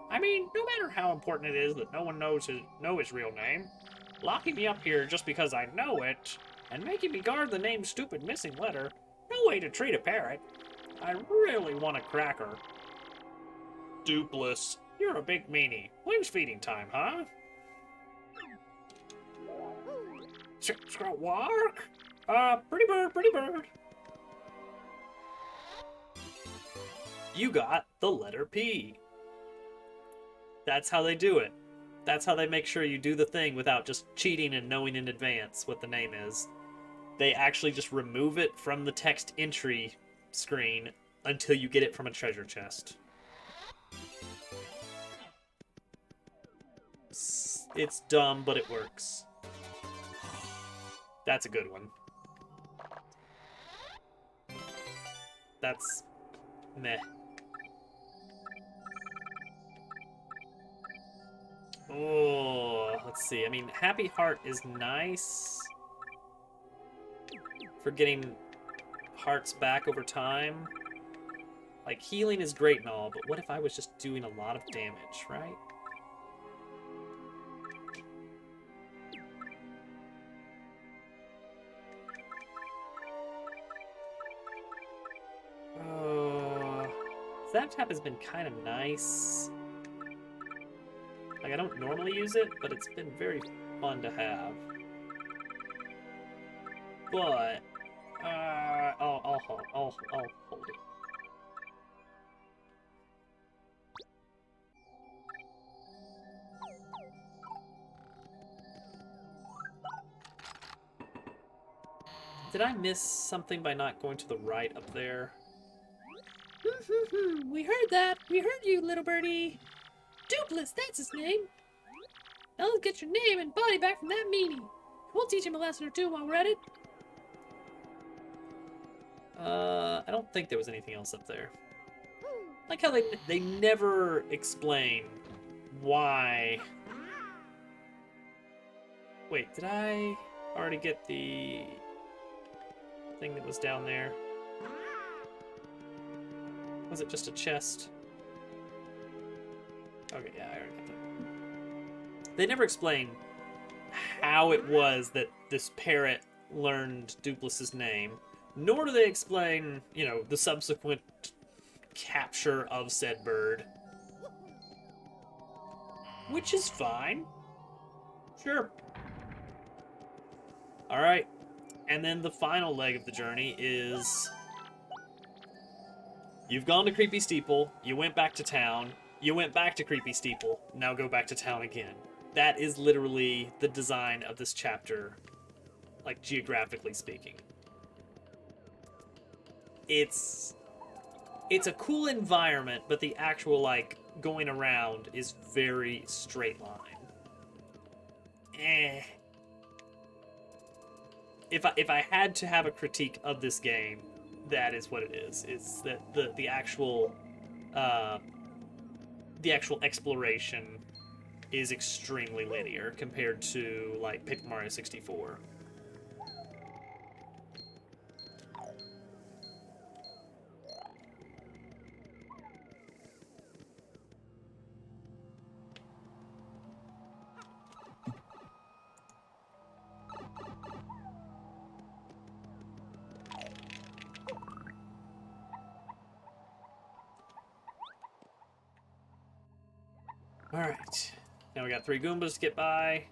I mean, no matter how important it is that no one knows his real name, locking me up here just because I know it, and making me guard the name's stupid missing letter, no way to treat a parrot. I really want a cracker. Dupless, you're a big meanie. When's feeding time, huh? Walk? Pretty bird, pretty bird. You got the letter P. That's how they do it. That's how they make sure you do the thing without just cheating and knowing in advance what the name is. They actually just remove it from the text entry screen until you get it from a treasure chest. It's dumb, but it works. That's a good one. That's meh. Oh, let's see. I mean, Happy Heart is nice for getting hearts back over time. Like, healing is great and all, but what if I was just doing a lot of damage, right? Zap Tap has been kind of nice. Like, I don't normally use it, but it's been very fun to have. But, I'll hold it. Did I miss something by not going to the right up there? We heard that. We heard you, little birdie. Dupless, that's his name. Now let's get your name and body back from that meanie. We'll teach him a lesson or two while we're at it. I don't think there was anything else up there. Like how they never explain why. Wait, did I already get the thing that was down there? Was it just a chest? Okay, yeah, I already got that. They never explain how it was that this parrot learned Dupless's name, nor do they explain, you know, the subsequent capture of said bird. Which is fine. Sure. Alright. And then the final leg of the journey is... You've gone to Creepy Steeple, you went back to town, you went back to Creepy Steeple, now go back to town again. That is literally the design of this chapter, like, geographically speaking. It's a cool environment, but the actual, like, going around is very straight line. If I had to have a critique of this game, that is what it is. It's that the actual exploration is extremely linear compared to, like, Paper Mario 64. Alright. Now we got 3 Goombas to get by.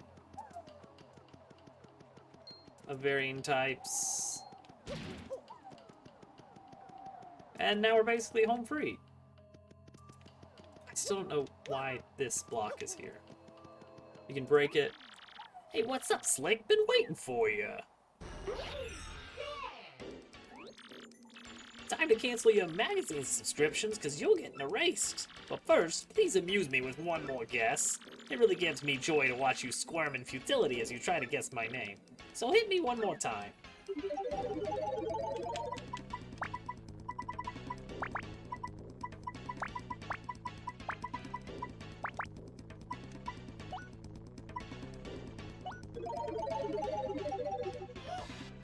Of varying types. And now we're basically home free. I still don't know why this block is here. You can break it. Hey, what's up, Slick? Been waiting for you. Time to cancel your magazine subscriptions, because you're getting erased. But first, please amuse me with one more guess. It really gives me joy to watch you squirm in futility as you try to guess my name. So hit me one more time.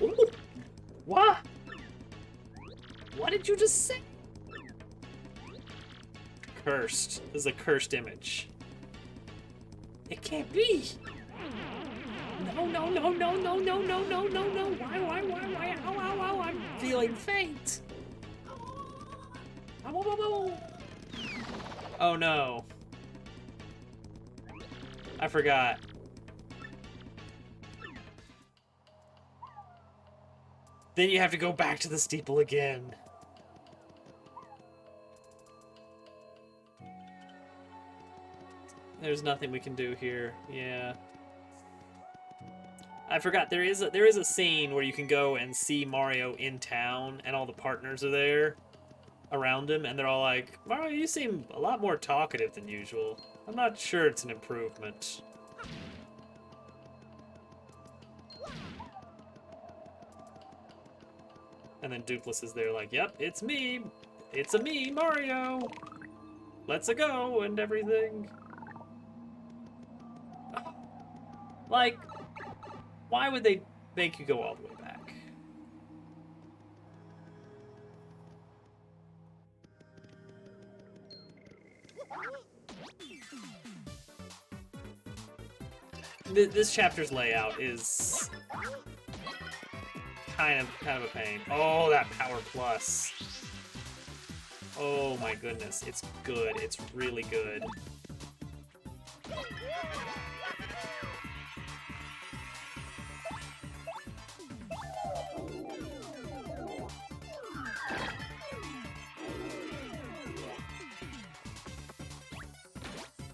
Ooh. What? What did you just say? Cursed. This is a cursed image. It can't be. No, no, no, no, no, no, no, no, no, no. Why? Ow, ow, ow. I'm feeling faint. Ow, ow, ow, ow. Oh no. I forgot. Then you have to go back to the steeple again. There's nothing we can do here. Yeah. I forgot there is a scene where you can go and see Mario in town and all the partners are there around him and they're all like, "Mario, you seem a lot more talkative than usual." I'm not sure it's an improvement. And then Dupless is there like, "Yep, it's me. It's a me, Mario. Let's a go," and everything. Like, why would they make you go all the way back? This chapter's layout is kind of a pain. Oh, that power plus. Oh my goodness, it's good. It's really good.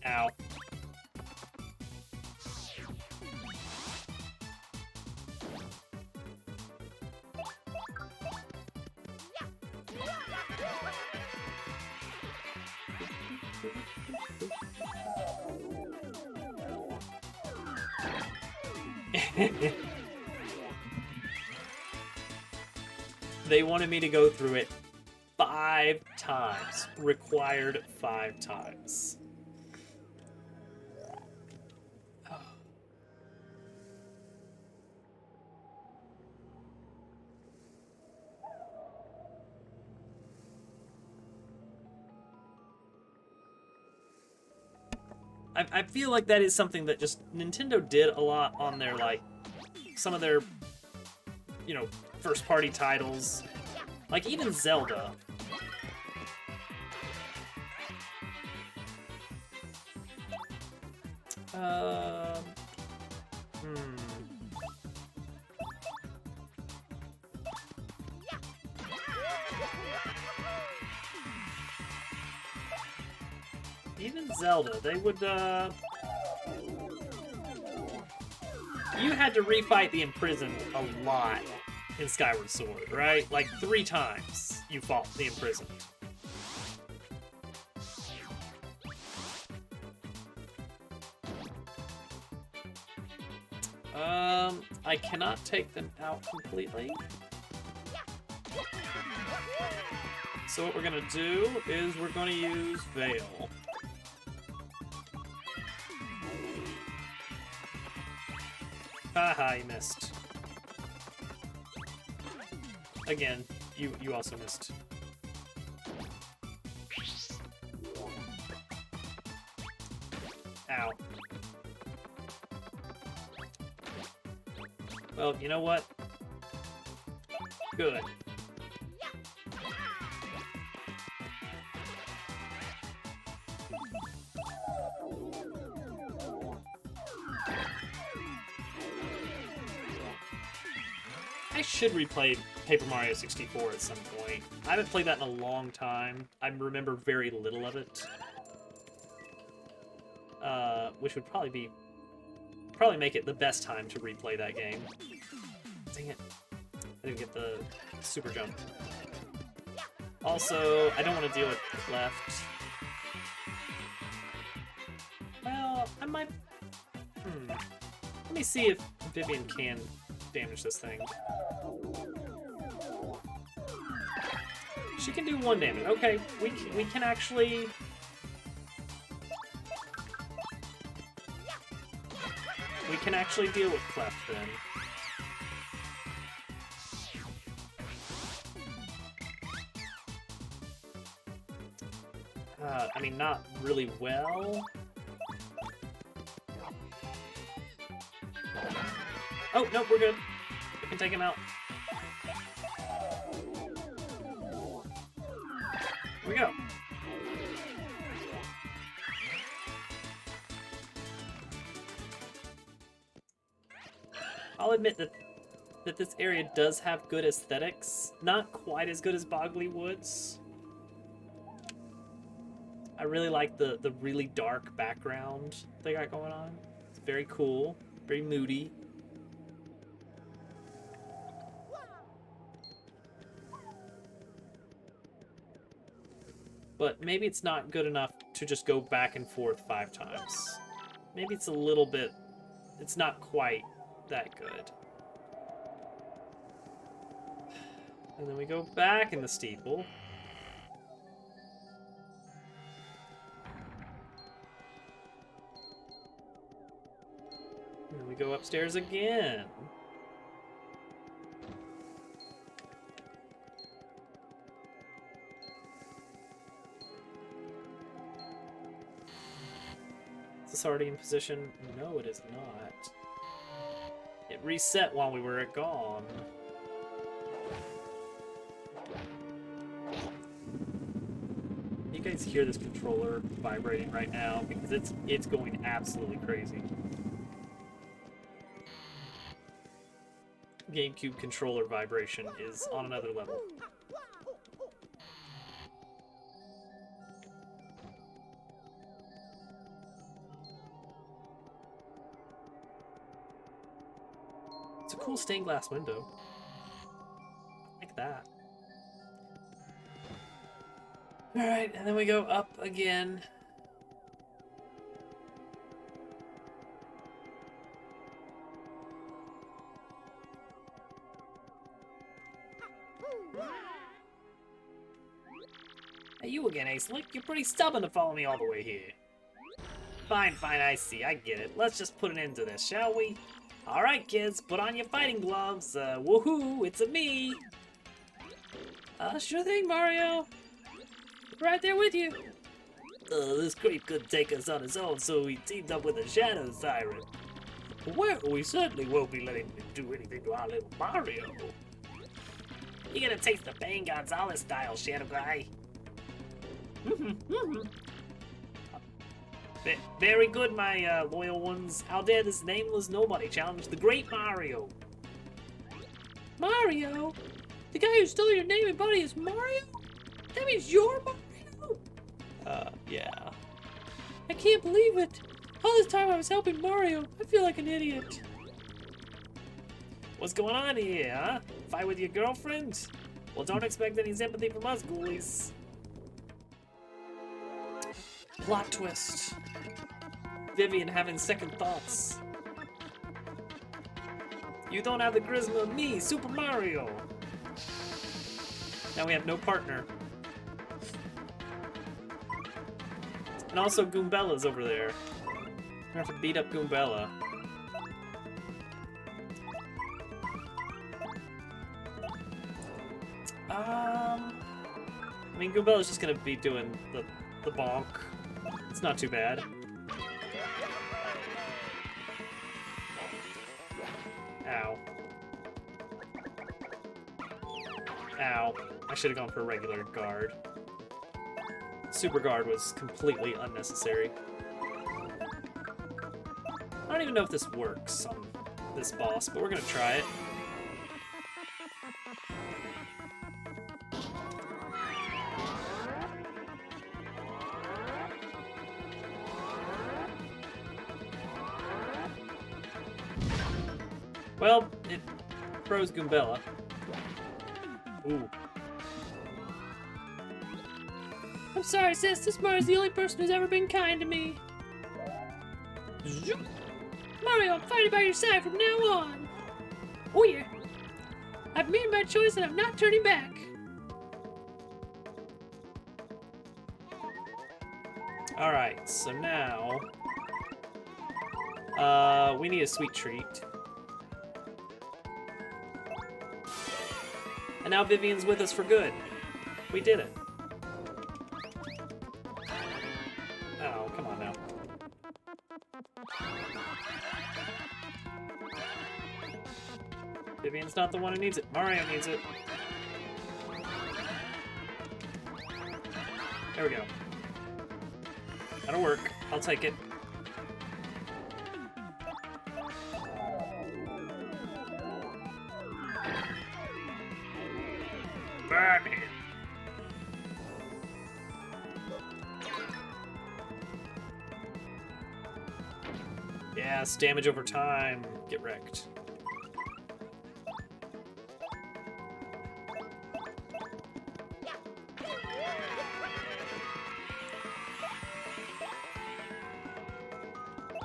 Ow. They wanted me to go through it 5 times. Required 5 times. I feel like that is something that just Nintendo did a lot on their, like, some of their, you know, first-party titles. Like, even Zelda. Even Zelda, they would, you had to refight the Imprisoned a lot in Skyward Sword, right? Like, 3 times you fought the Imprisoned. I cannot take them out completely. So what we're gonna do is we're gonna use Veil. Haha, you missed. Again, you also missed. Ow. Well, you know what? Good. I should replay Paper Mario 64 at some point. I haven't played that in a long time. I remember very little of it. Which would probably make it the best time to replay that game. Dang it. I didn't get the super jump. Also, I don't want to deal with Cleft. Well, I might... Let me see if Vivian can damage this thing. She can do 1 damage. Okay, we can actually... We can actually deal with Cleft then. I mean, not really well. Oh, no, we're good. We can take him out. Here we go. I'll admit that this area does have good aesthetics. Not quite as good as Bogley Woods. I really like the really dark background they got going on. It's very cool, very moody. But maybe it's not good enough to just go back and forth 5 times. Maybe it's a little bit... It's not quite that good. And then we go back in the steeple. And then we go upstairs again. Is this already in position? No, it is not. It reset while we were gone. You guys hear this controller vibrating right now because it's going absolutely crazy. GameCube controller vibration is on another level. It's a cool stained glass window. Like that. Alright, and then we go up again. Hey, you again, eh, Slick? You're pretty stubborn to follow me all the way here. Fine, fine, I see. I get it. Let's just put an end to this, shall we? Alright, kids, put on your fighting gloves. Woohoo, it's a me! Sure thing, Mario. Right there with you. This creep couldn't take us on his own, so he teamed up with a Shadow Siren. Well, we certainly won't be letting him do anything to our little Mario. You're gonna taste the Bang Gonzalez style, Shadow Guy. Very good, my loyal ones. How dare this nameless nobody challenge the great Mario? Mario? The guy who stole your name and body is Mario? That means you're Mario? Yeah. I can't believe it. All this time I was helping Mario. I feel like an idiot. What's going on here, huh? Fight with your girlfriend? Well, don't expect any sympathy from us, ghoulies. Plot twist. Vivian having second thoughts. You don't have the charisma of me, Super Mario. Now we have no partner. And also Goombella's over there. We're gonna have to beat up Goombella. I mean, Goombella's just gonna be doing the bonk. It's not too bad. Ow. Ow. I should have gone for a regular guard. Super guard was completely unnecessary. I don't even know if this works on this boss, but we're gonna try it. Well, it froze Goombella. Ooh. I'm sorry, sis. This Mario's the only person who's ever been kind to me. Mario, I'm fighting by your side from now on. Oh yeah. I've made my choice and I'm not turning back. Alright, so now... we need a sweet treat. And now Vivian's with us for good. We did it. Oh, come on now. Vivian's not the one who needs it. Mario needs it. There we go. That'll work. I'll take it. Burn him. Yes, damage over time. Get wrecked.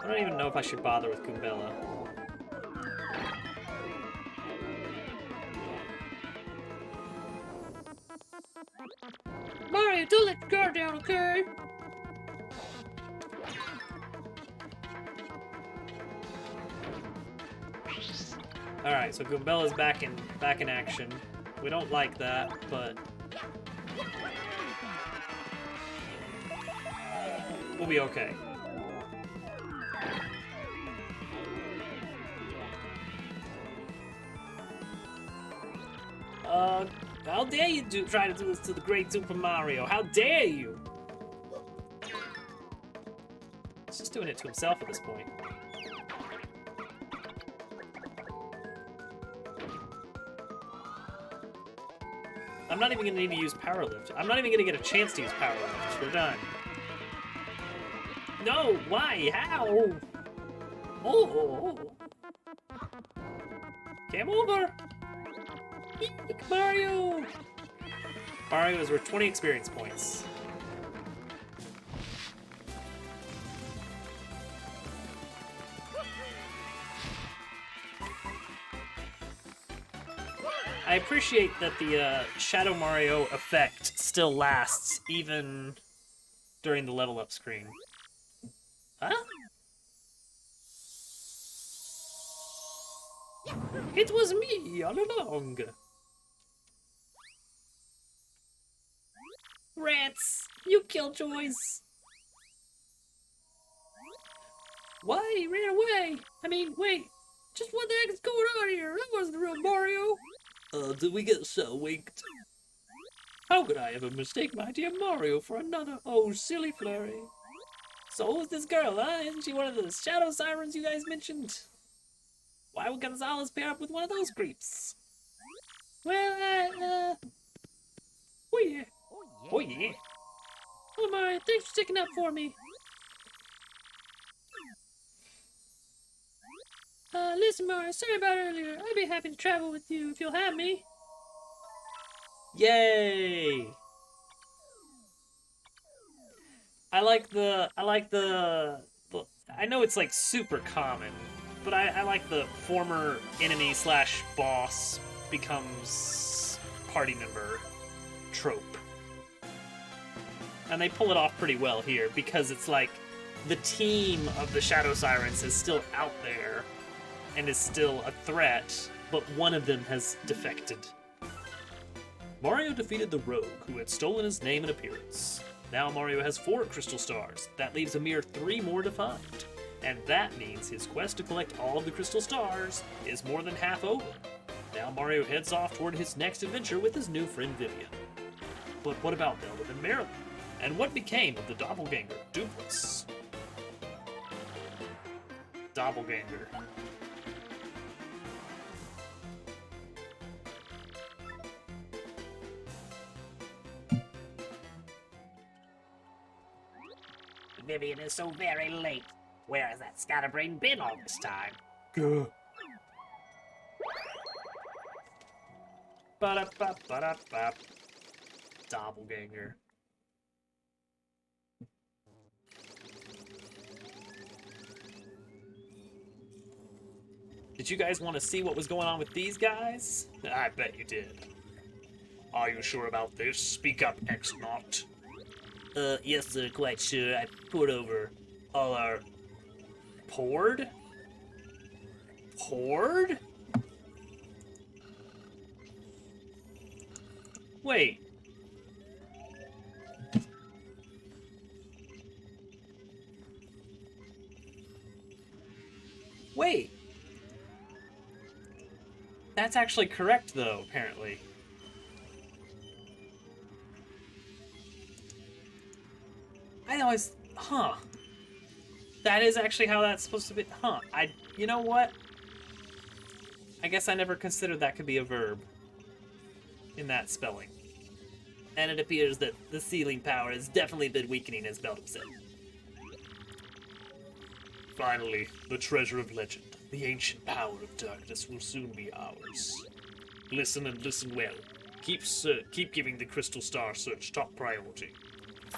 I don't even know if I should bother with Goombella. Mario, don't let your guard down, okay? Alright, so Goombella's back in action. We don't like that, but we'll be okay. How dare you try to do this to the great Super Mario? How dare you? He's just doing it to himself at this point. I'm not even gonna need to use Power Lift. I'm not even gonna get a chance to use Power Lift. We're done. No, why? How? Oh. Game over! Eek, Mario! Mario is worth 20 experience points. I appreciate that the Shadow Mario effect still lasts even during the level up screen. Huh? It was me all along. Rats! You killjoys! Why? He ran away! I mean, wait. Just what the heck is going on here? That wasn't the real Mario! Did we get so winked? How could I ever mistake my dear Mario for another silly flurry? So who's this girl, huh? Isn't she one of the shadow sirens you guys mentioned? Why would Gonzalez pair up with one of those creeps? Well, oh yeah. Oh yeah. Oh Mario, thanks for sticking up for me. Listen Mario, sorry about earlier. I'd be happy to travel with you if you'll have me. Yay! I like the, I know it's like super common, but I like the former enemy slash boss becomes party member trope. And they pull it off pretty well here because it's like the team of the Shadow Sirens is still out there and is still a threat, but one of them has defected. Mario defeated the rogue who had stolen his name and appearance. Now Mario has 4 crystal stars. That leaves a mere 3 more to find. And that means his quest to collect all of the crystal stars is more than half over. Now Mario heads off toward his next adventure with his new friend Vivian. But what about Velvet and Marilyn? And what became of the doppelganger, Dupless? Doppelganger. Vivian is so very late. Where has that scatterbrain been all this time? Gah. Ba-da-ba-ba-da-ba. Doppelganger. Did you guys want to see what was going on with these guys? I bet you did. Are you sure about this? Speak up, X-Naught. Yes, sir, quite sure. I poured over all our... Poured? Poured? Wait. Wait. That's actually correct, though, apparently. I always... Huh. That is actually how that's supposed to be... Huh. You know what? I guess I never considered that could be a verb in that spelling. And it appears that the sealing power has definitely been weakening, as Beldum said. Finally, the treasure of legend, the ancient power of darkness will soon be ours. Listen and listen well. Keep giving the Crystal Star search top priority.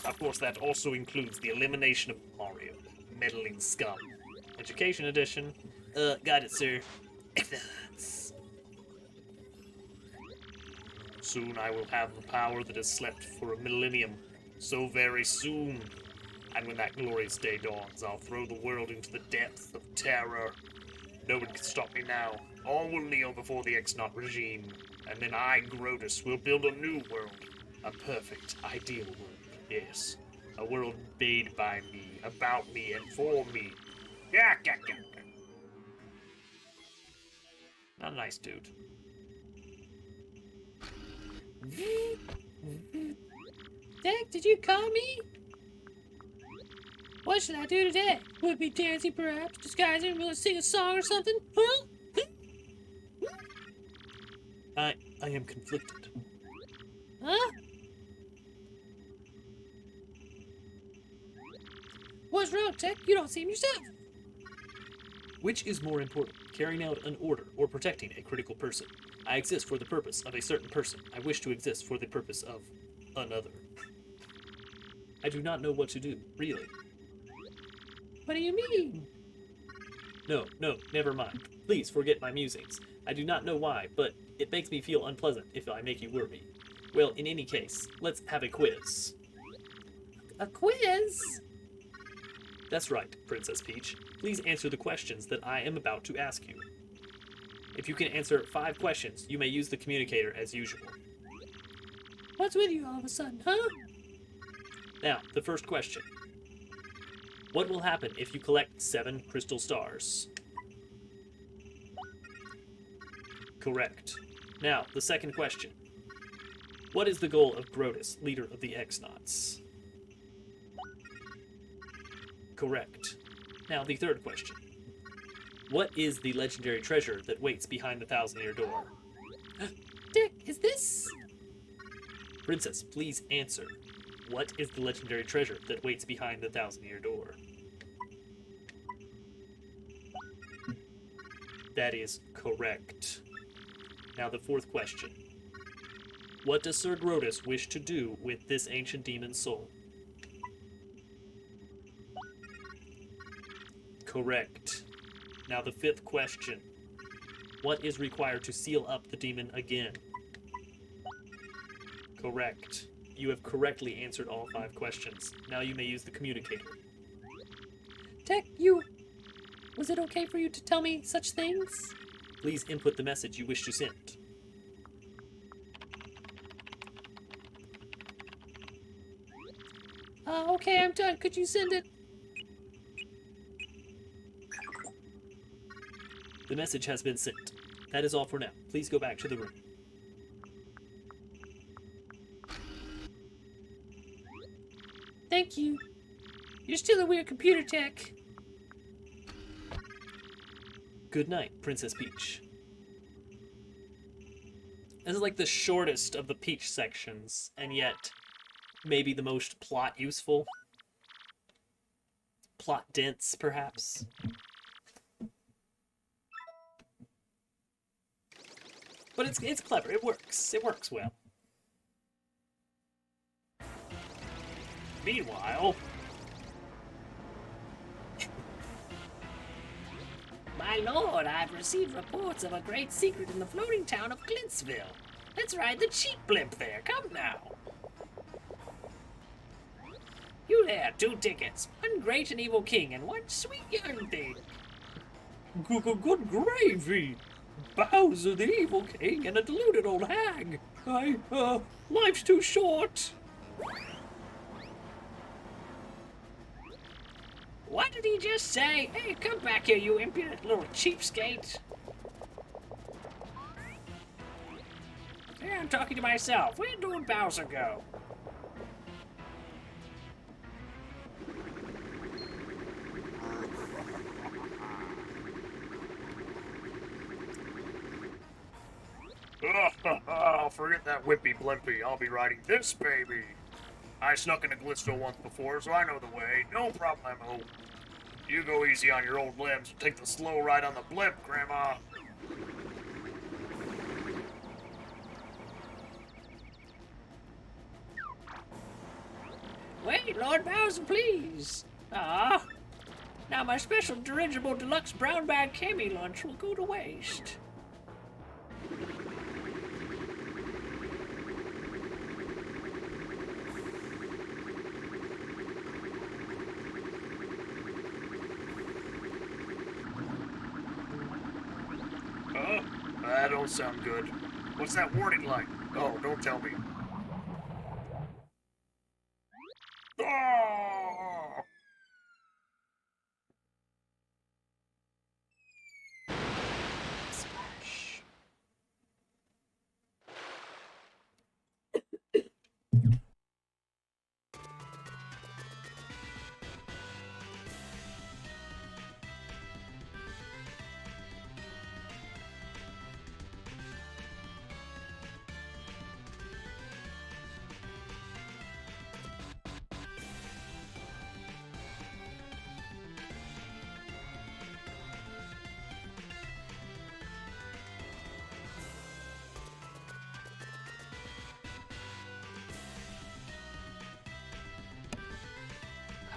Of course, that also includes the elimination of Mario, meddling scum. Education edition. Got it, sir. Excellence. Soon I will have the power that has slept for a millennium. So very soon. And when that glorious day dawns, I'll throw the world into the depth of terror. No one can stop me now. All will kneel before the X-Naught regime. And then I, Grotus, will build a new world. A perfect, ideal world. Yes. A world made by me, about me, and for me. Yeah. Not a nice dude. Dick, did you call me? What should I do today? Would it be dancing, perhaps? Disguising? Will I sing a song or something? Huh? I am conflicted. Huh? What's wrong, Tech? You don't seem yourself. Which is more important, carrying out an order or protecting a critical person? I exist for the purpose of a certain person. I wish to exist for the purpose of another. I do not know what to do, really. What do you mean? No, never mind. Please forget my musings. I do not know why, but it makes me feel unpleasant if I make you worry. Well, in any case, let's have a quiz. A quiz? That's right, Princess Peach. Please answer the questions that I am about to ask you. If you can answer 5 questions, you may use the communicator as usual. What's with you all of a sudden, huh? Now, the first question. What will happen if you collect 7 crystal stars? Correct. Now, the second question. What is the goal of Grotus, leader of the X-Nauts? Correct. Now, the third question. What is the legendary treasure that waits behind the thousand-year door? Dick, is this... Princess, please answer. What is the legendary treasure that waits behind the thousand-year door? That is correct. Now the fourth question. What does Sir Grotus wish to do with this ancient demon's soul? Correct. Now the fifth question. What is required to seal up the demon again? Correct. You have correctly answered all 5 questions. Now you may use the communicator. Dick, Was it okay for you to tell me such things? Please input the message you wish to send. Okay, I'm done. Could you send it? The message has been sent. That is all for now. Please go back to the room. Thank you. You're still a weird computer tech. Good night, Princess Peach. This is like the shortest of the Peach sections, and yet maybe the most plot useful. Plot dense, perhaps. But it's clever. It works. It works well. Meanwhile, My lord, I've received reports of a great secret in the floating town of Glintsville. Let's ride the cheap blimp there. Come now. You there, 2 tickets. One great and evil king and one sweet young thing. good gravy! Bowser the Evil King and a deluded old hag! Life's too short! What did he just say? Hey, come back here, you impudent little cheapskate. Yeah, I'm talking to myself. Where'd old Bowser go? Forget that whippy blimpy. I'll be riding this baby. I snuck into Glitzville once before, so I know the way. No problemo. You go easy on your old limbs and take the slow ride on the blimp, Grandma. Wait, Lord Bowser, please. Ah. Now my special dirigible deluxe brown bag cami lunch will go to waste. That don't sound good. What's that warning like? Oh, don't tell me. Ah! Splash.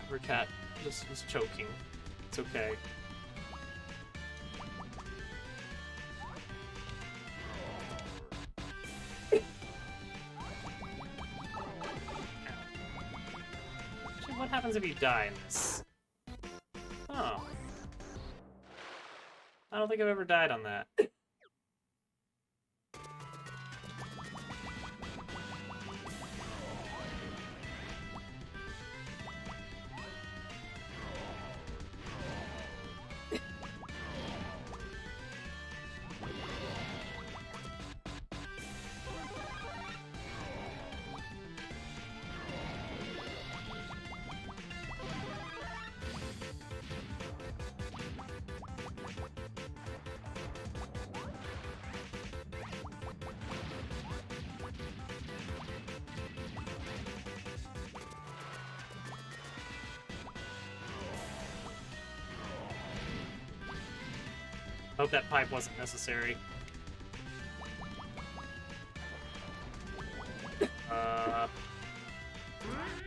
Her cat just was choking. It's okay. happens if you die in this? Oh. I don't think I've ever died on that. Hope that pipe wasn't necessary.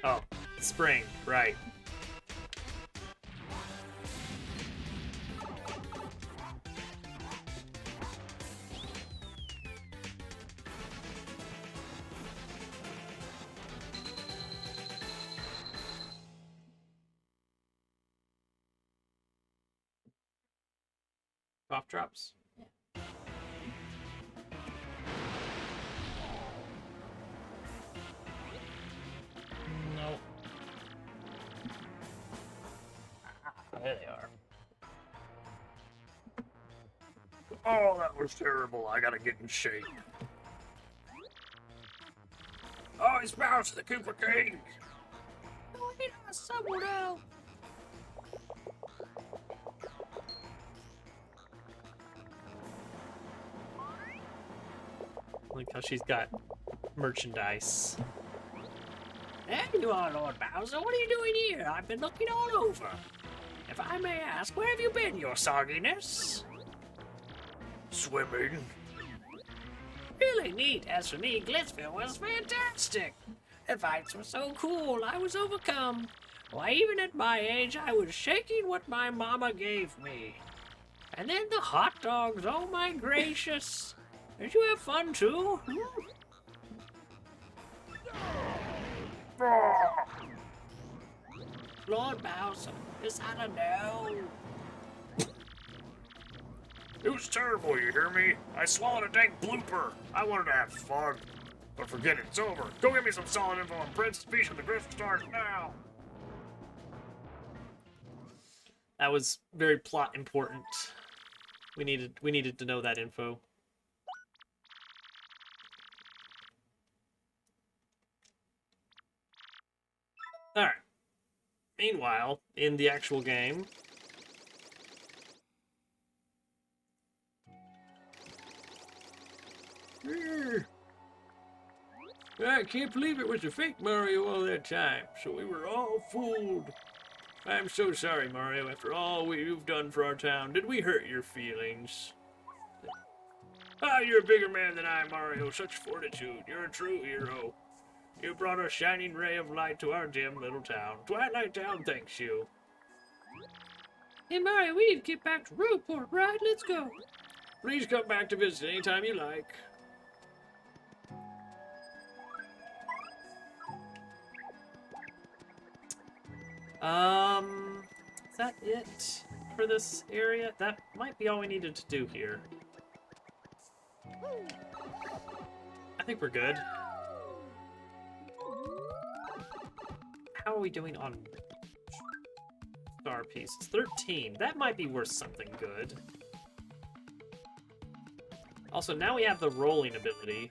Oh, spring, right. Cough drops? No. There they are. Oh, that was terrible. I gotta get in shape. Oh, he's bounced the Cooper King. Oh, he knows someone else. Like how she's got merchandise. There you are, Lord Bowser. What are you doing here? I've been looking all over. If I may ask, where have you been, your sogginess? Swimming. Really neat. As for me, Glitzville was fantastic. The fights were so cool, I was overcome. Why, even at my age, I was shaking what my mama gave me. And then the hot dogs, oh my gracious. Did you have fun too? Lord Bowser, is that a no? It was terrible, you hear me? I swallowed a dank blooper. I wanted to have fun. But forget it, it's over. Go get me some solid info on Princess Peach and the Crystal Stars now. That was very plot important. We needed to know that info. Alright. Meanwhile, in the actual game, I can't believe it was a fake Mario all that time, so we were all fooled. I'm so sorry, Mario. After all you've done for our town, did we hurt your feelings? Ah, you're a bigger man than I, Mario. Such fortitude. You're a true hero. You brought a shining ray of light to our dim little town. Twilight Town thanks you. Hey, Mario, we need to get back to Roadport, right? Let's go. Please come back to visit anytime you like. Is that it for this area? That might be all we needed to do here. I think we're good. How are we doing on star pieces? 13. That might be worth something good. Also, now we have the rolling ability.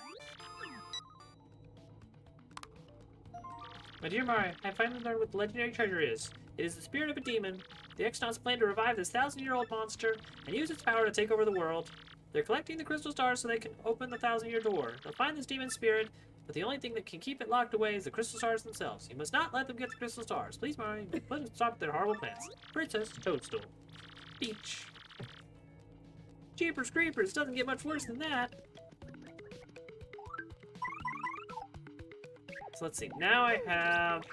My dear Mario, I finally learned what the legendary treasure is. It is the spirit of a demon. The Exnauts plan to revive this 1,000-year-old monster and use its power to take over the world. They're collecting the crystal stars so they can open the 1,000-year door. They'll find this demon spirit, but the only thing that can keep it locked away is the crystal stars themselves. You must not let them get the crystal stars. Please, Mario, let them stop their horrible plans. Princess Toadstool. Beach. Jeepers creepers, doesn't get much worse than that. So let's see, now I have...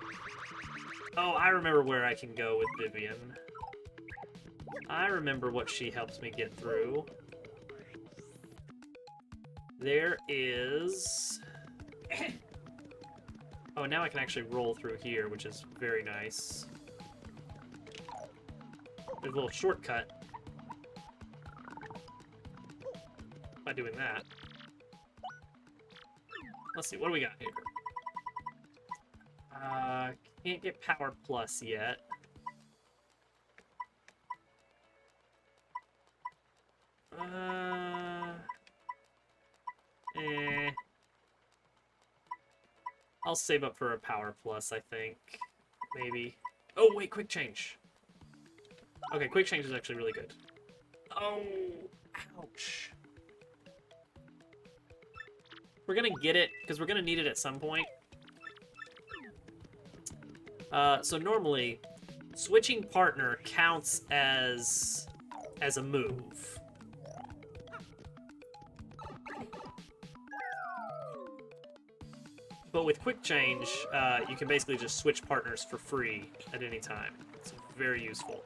Oh, I remember where I can go with Vivian. I remember what she helps me get through. There is... Oh, now I can actually roll through here, which is very nice. There's a little shortcut by doing that. Let's see, what do we got here? Can't get Power Plus yet. I'll save up for a Power Plus, I think. Maybe. Oh, wait, Quick Change. Okay, Quick Change is actually really good. Oh, ouch. We're gonna get it, because we're gonna need it at some point. So normally, switching partner counts as a move. But with Quick Change, you can basically just switch partners for free at any time. It's very useful.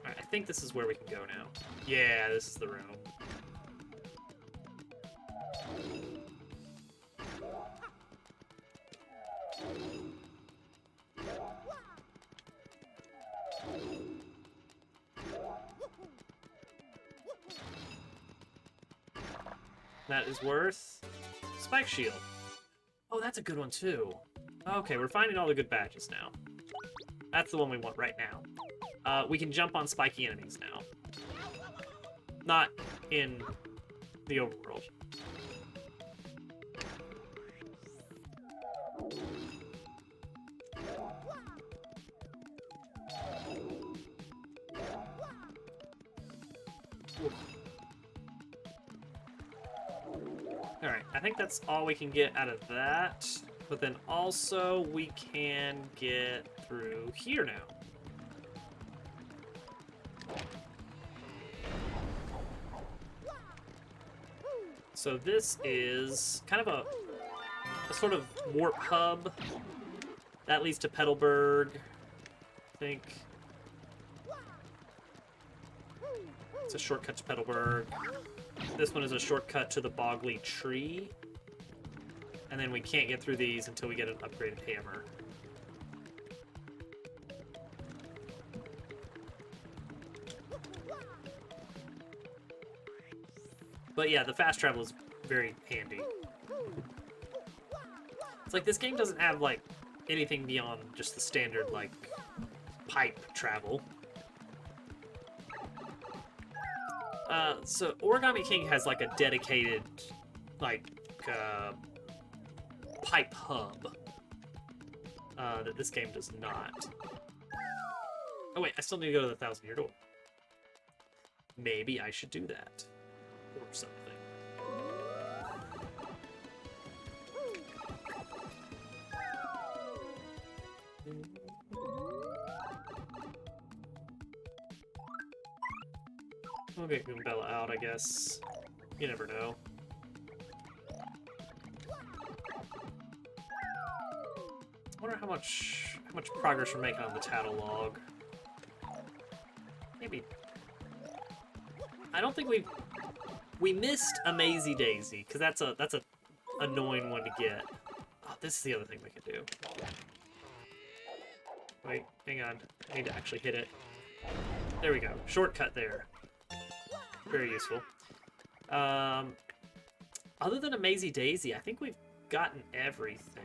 Alright, I think this is where we can go now. Yeah, this is the room. That is worth Spike Shield. Oh, that's a good one too. Okay, we're finding all the good badges now. That's the one we want right now. We can jump on spiky enemies now. Not in the overworld. Alright, I think that's all we can get out of that. But then also, we can get through here now. So this is kind of a sort of warp hub. That leads to Petalburg, I think. It's a shortcut to Petalburg. This one is a shortcut to the Bogley Tree. And then we can't get through these until we get an upgraded hammer. But yeah, the fast travel is very handy. It's like this game doesn't have like anything beyond just the standard like pipe travel. So Origami King has like a dedicated like pipe hub that this game does not. Oh wait, I still need to go to the 1,000-year door. Maybe I should do that. Or something. We'll get Goombella out, I guess. You never know. I wonder how much progress we're making on the tattle log. Maybe. I don't think we missed a Mazy Daisy, because that's a annoying one to get. Oh, this is the other thing we can do. Wait, hang on. I need to actually hit it. There we go. Shortcut there. Very useful. Other than a Mazy Daisy, I think we've gotten everything.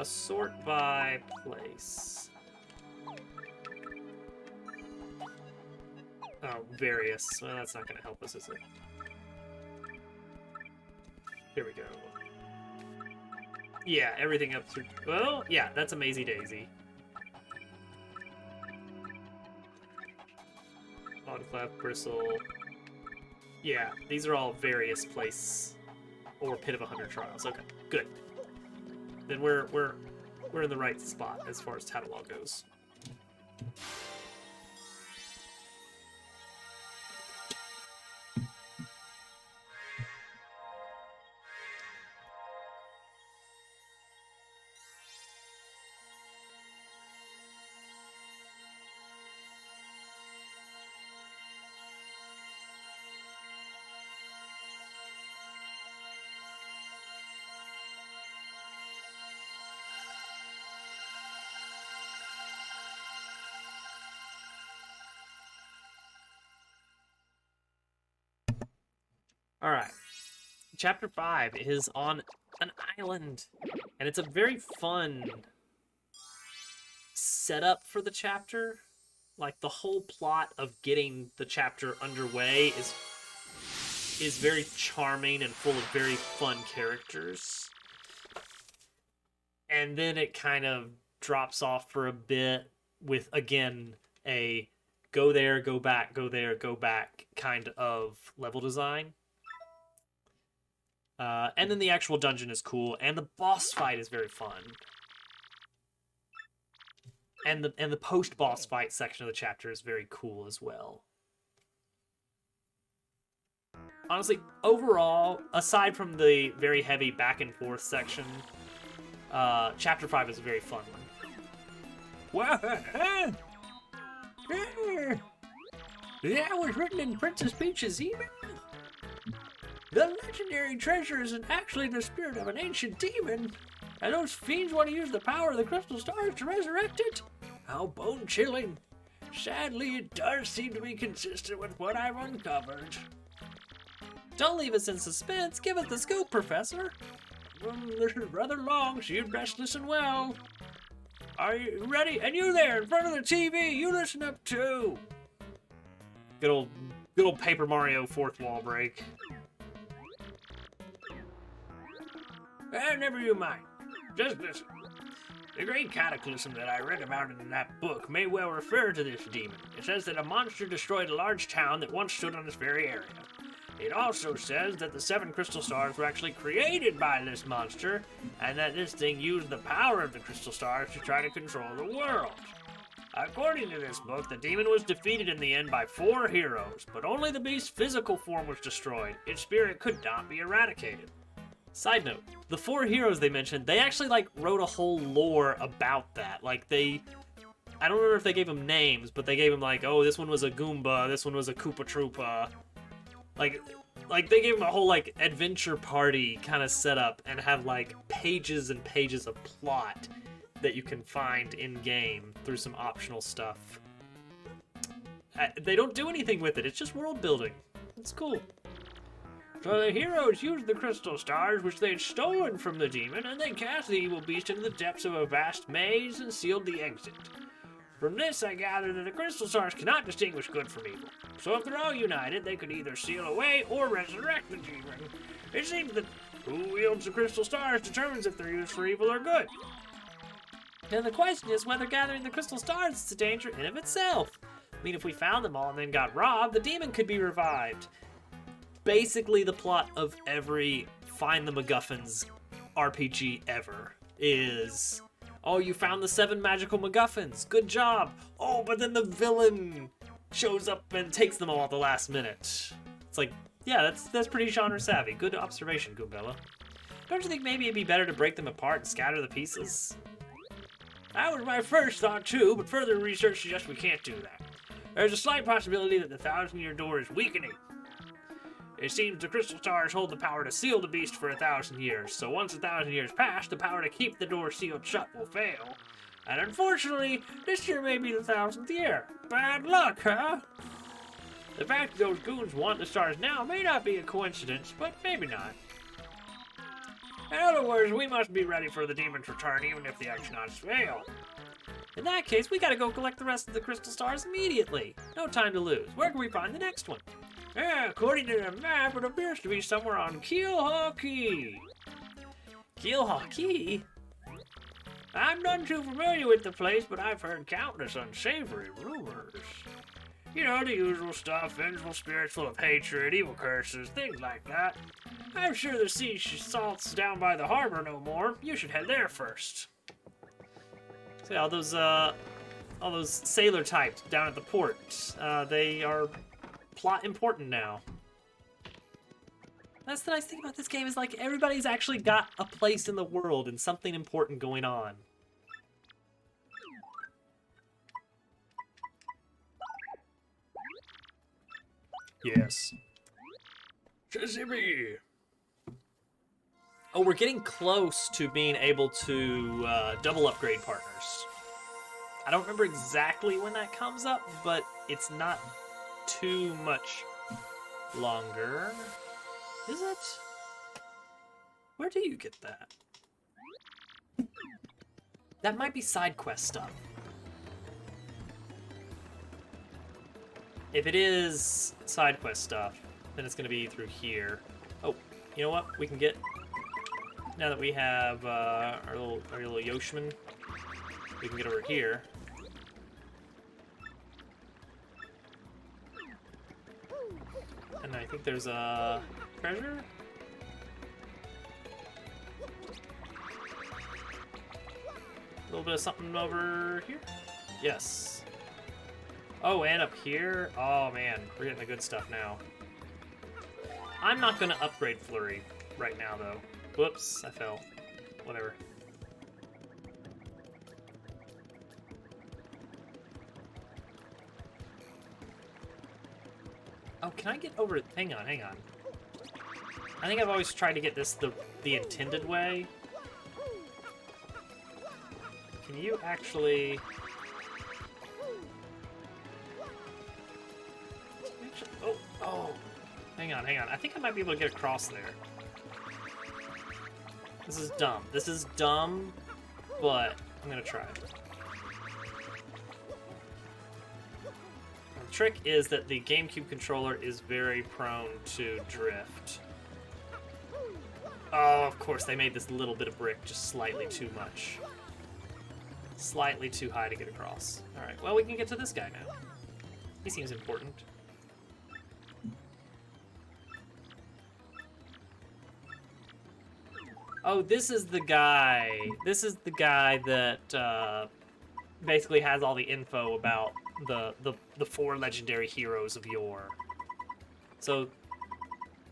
Sort by place. Oh, various. Well, that's not going to help us, is it? Here we go. Yeah, everything up through... Well, yeah, that's a Mazy Daisy. Autoclave, Bristle... Yeah, these are all various place or Pit of 100 Trials. Okay, good. Then we're in the right spot as far as Tattlelog goes. Alright. Chapter 5 is on an island. And it's a very fun setup for the chapter. Like, the whole plot of getting the chapter underway is very charming and full of very fun characters. And then it kind of drops off for a bit with, again, a go there, go back, go there, go back kind of level design. And then the actual dungeon is cool, and the boss fight is very fun. And the post-boss fight section of the chapter is very cool as well. Honestly, overall, aside from the very heavy back and forth section, Chapter 5 is a very fun one. That was written in Princess Peach's email. The legendary treasure isn't actually the spirit of an ancient demon, and those fiends want to use the power of the crystal stars to resurrect it? How bone-chilling. Sadly, it does seem to be consistent with what I've uncovered. Don't leave us in suspense. Give us the scoop, Professor. This is rather long, so you'd best listen well. Are you ready? And you there in front of the TV, you listen up too. Good old Paper Mario fourth wall break. Never you mind. Just listen. The great cataclysm that I read about in that book may well refer to this demon. It says that a monster destroyed a large town that once stood on this very area. It also says that the 7 crystal stars were actually created by this monster, and that this thing used the power of the crystal stars to try to control the world. According to this book, the demon was defeated in the end by 4 heroes, but only the beast's physical form was destroyed. Its spirit could not be eradicated. Side note, the 4 heroes they mentioned, they actually, like, wrote a whole lore about that. Like, I don't remember if they gave them names, but they gave them, like, oh, this one was a Goomba, this one was a Koopa Troopa. Like they gave them a whole, like, adventure party kind of setup and have, like, pages and pages of plot that you can find in-game through some optional stuff. They don't do anything with it, it's just world building. It's cool. So the heroes used the crystal stars, which they'd stolen from the demon, and they cast the evil beast into the depths of a vast maze and sealed the exit. From this, I gather that the crystal stars cannot distinguish good from evil. So if they're all united, they could either seal away or resurrect the demon. It seems that who wields the crystal stars determines if they're used for evil or good. And the question is whether gathering the crystal stars is a danger in of itself. I mean, if we found them all and then got robbed, the demon could be revived. Basically, the plot of every Find the MacGuffins RPG ever is, oh, you found the 7 magical MacGuffins. Good job. Oh, but then the villain shows up and takes them all at the last minute. It's like, yeah, that's pretty genre savvy. Good observation, Goombella. Don't you think maybe it'd be better to break them apart and scatter the pieces? That was my first thought too, but further research suggests we can't do that. There's a slight possibility that the 1,000-year door is weakening. It seems the crystal stars hold the power to seal the beast for 1,000 years, so once 1,000 years pass, the power to keep the door sealed shut will fail. And unfortunately, this year may be the 1,000th year. Bad luck, huh? The fact that those goons want the stars now may not be a coincidence, but maybe not. In other words, we must be ready for the demon's return even if the X-Nauts fail. In that case, we gotta go collect the rest of the crystal stars immediately. No time to lose. Where can we find the next one? According to the map, it appears to be somewhere on Keelhaw Key. Keelhaw Key? I'm none too familiar with the place, but I've heard countless unsavory rumors. You know, the usual stuff, vengeful spirits full of hatred, evil curses, things like that. I'm sure the sea salt's down by the harbor no more. You should head there first. See, all those sailor types down at the port, they are plot important now. That's the nice thing about this game is, like, everybody's actually got a place in the world and something important going on. Yes. Jazzy. Oh, we're getting close to being able to double upgrade partners. I don't remember exactly when that comes up, but it's not too much longer. Is it? Where do you get that? That might be side quest stuff. If it is side quest stuff, then it's going to be through here. Oh, you know what? We can get, now that we have our little Yoshman, we can get over here. And I think there's a treasure? A little bit of something over here? Yes. Oh, and up here? Oh man, we're getting the good stuff now. I'm not gonna upgrade Flurry right now though. Whoops, I fell. Whatever. Oh, can I get over it? Hang on, hang on. I think I've always tried to get this the intended way. Can you actually... Oh, oh. Hang on, hang on. I think I might be able to get across there. This is dumb. This is dumb, but I'm gonna try it. The trick is that the GameCube controller is very prone to drift. Oh, of course, they made this little bit of brick just slightly too much. Slightly too high to get across. Alright, well, we can get to this guy now. He seems important. Oh, this is the guy. This is the guy that basically has all the info about the 4 legendary heroes of yore. So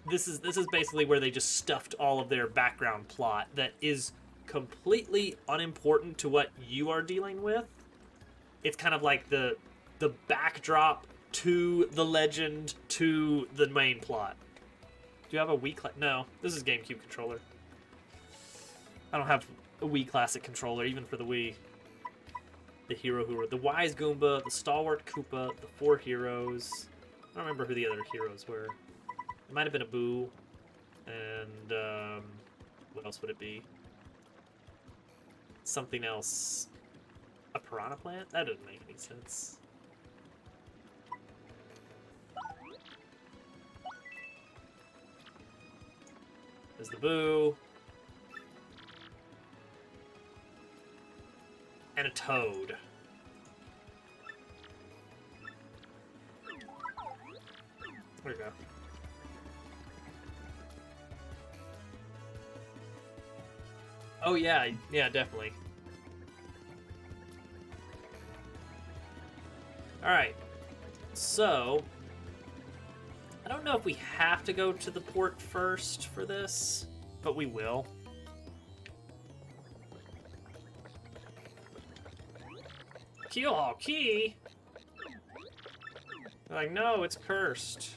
this is basically where they just stuffed all of their background plot that is completely unimportant to what you are dealing with. It's kind of like the backdrop to the legend to the main plot. Do you have a Wii No, this is GameCube controller. I don't have a Wii Classic controller, even for the Wii. The Hero Who... The Wise Goomba, the Stalwart Koopa, the 4 heroes. I don't remember who the other heroes were. It might have been a Boo. And, what else would it be? Something else. A Piranha Plant? That doesn't make any sense. There's the Boo. And a Toad. There we go. Oh yeah, yeah, definitely. Alright. So, I don't know if we have to go to the port first for this, but we will. Keelhaul key? Like, no, it's cursed.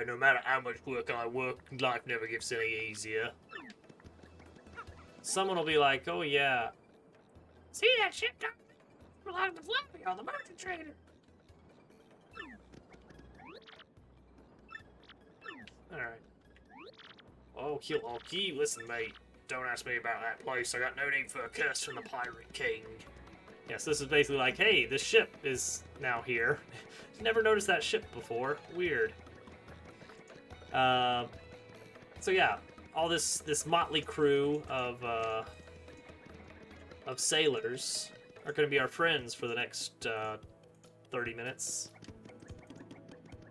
No matter how much work I work, life never gets any easier. Someone will be like, oh yeah. See that ship down there? Belongs to Fluffy or the merchant trader. Alright. Oh, Keelhaul key, listen mate. Don't ask me about that place. I got no need for a curse from the Pirate King. Yes, this is basically like, hey, this ship is now here. Never noticed that ship before. Weird. So yeah, all this motley crew of sailors are going to be our friends for the next 30 minutes.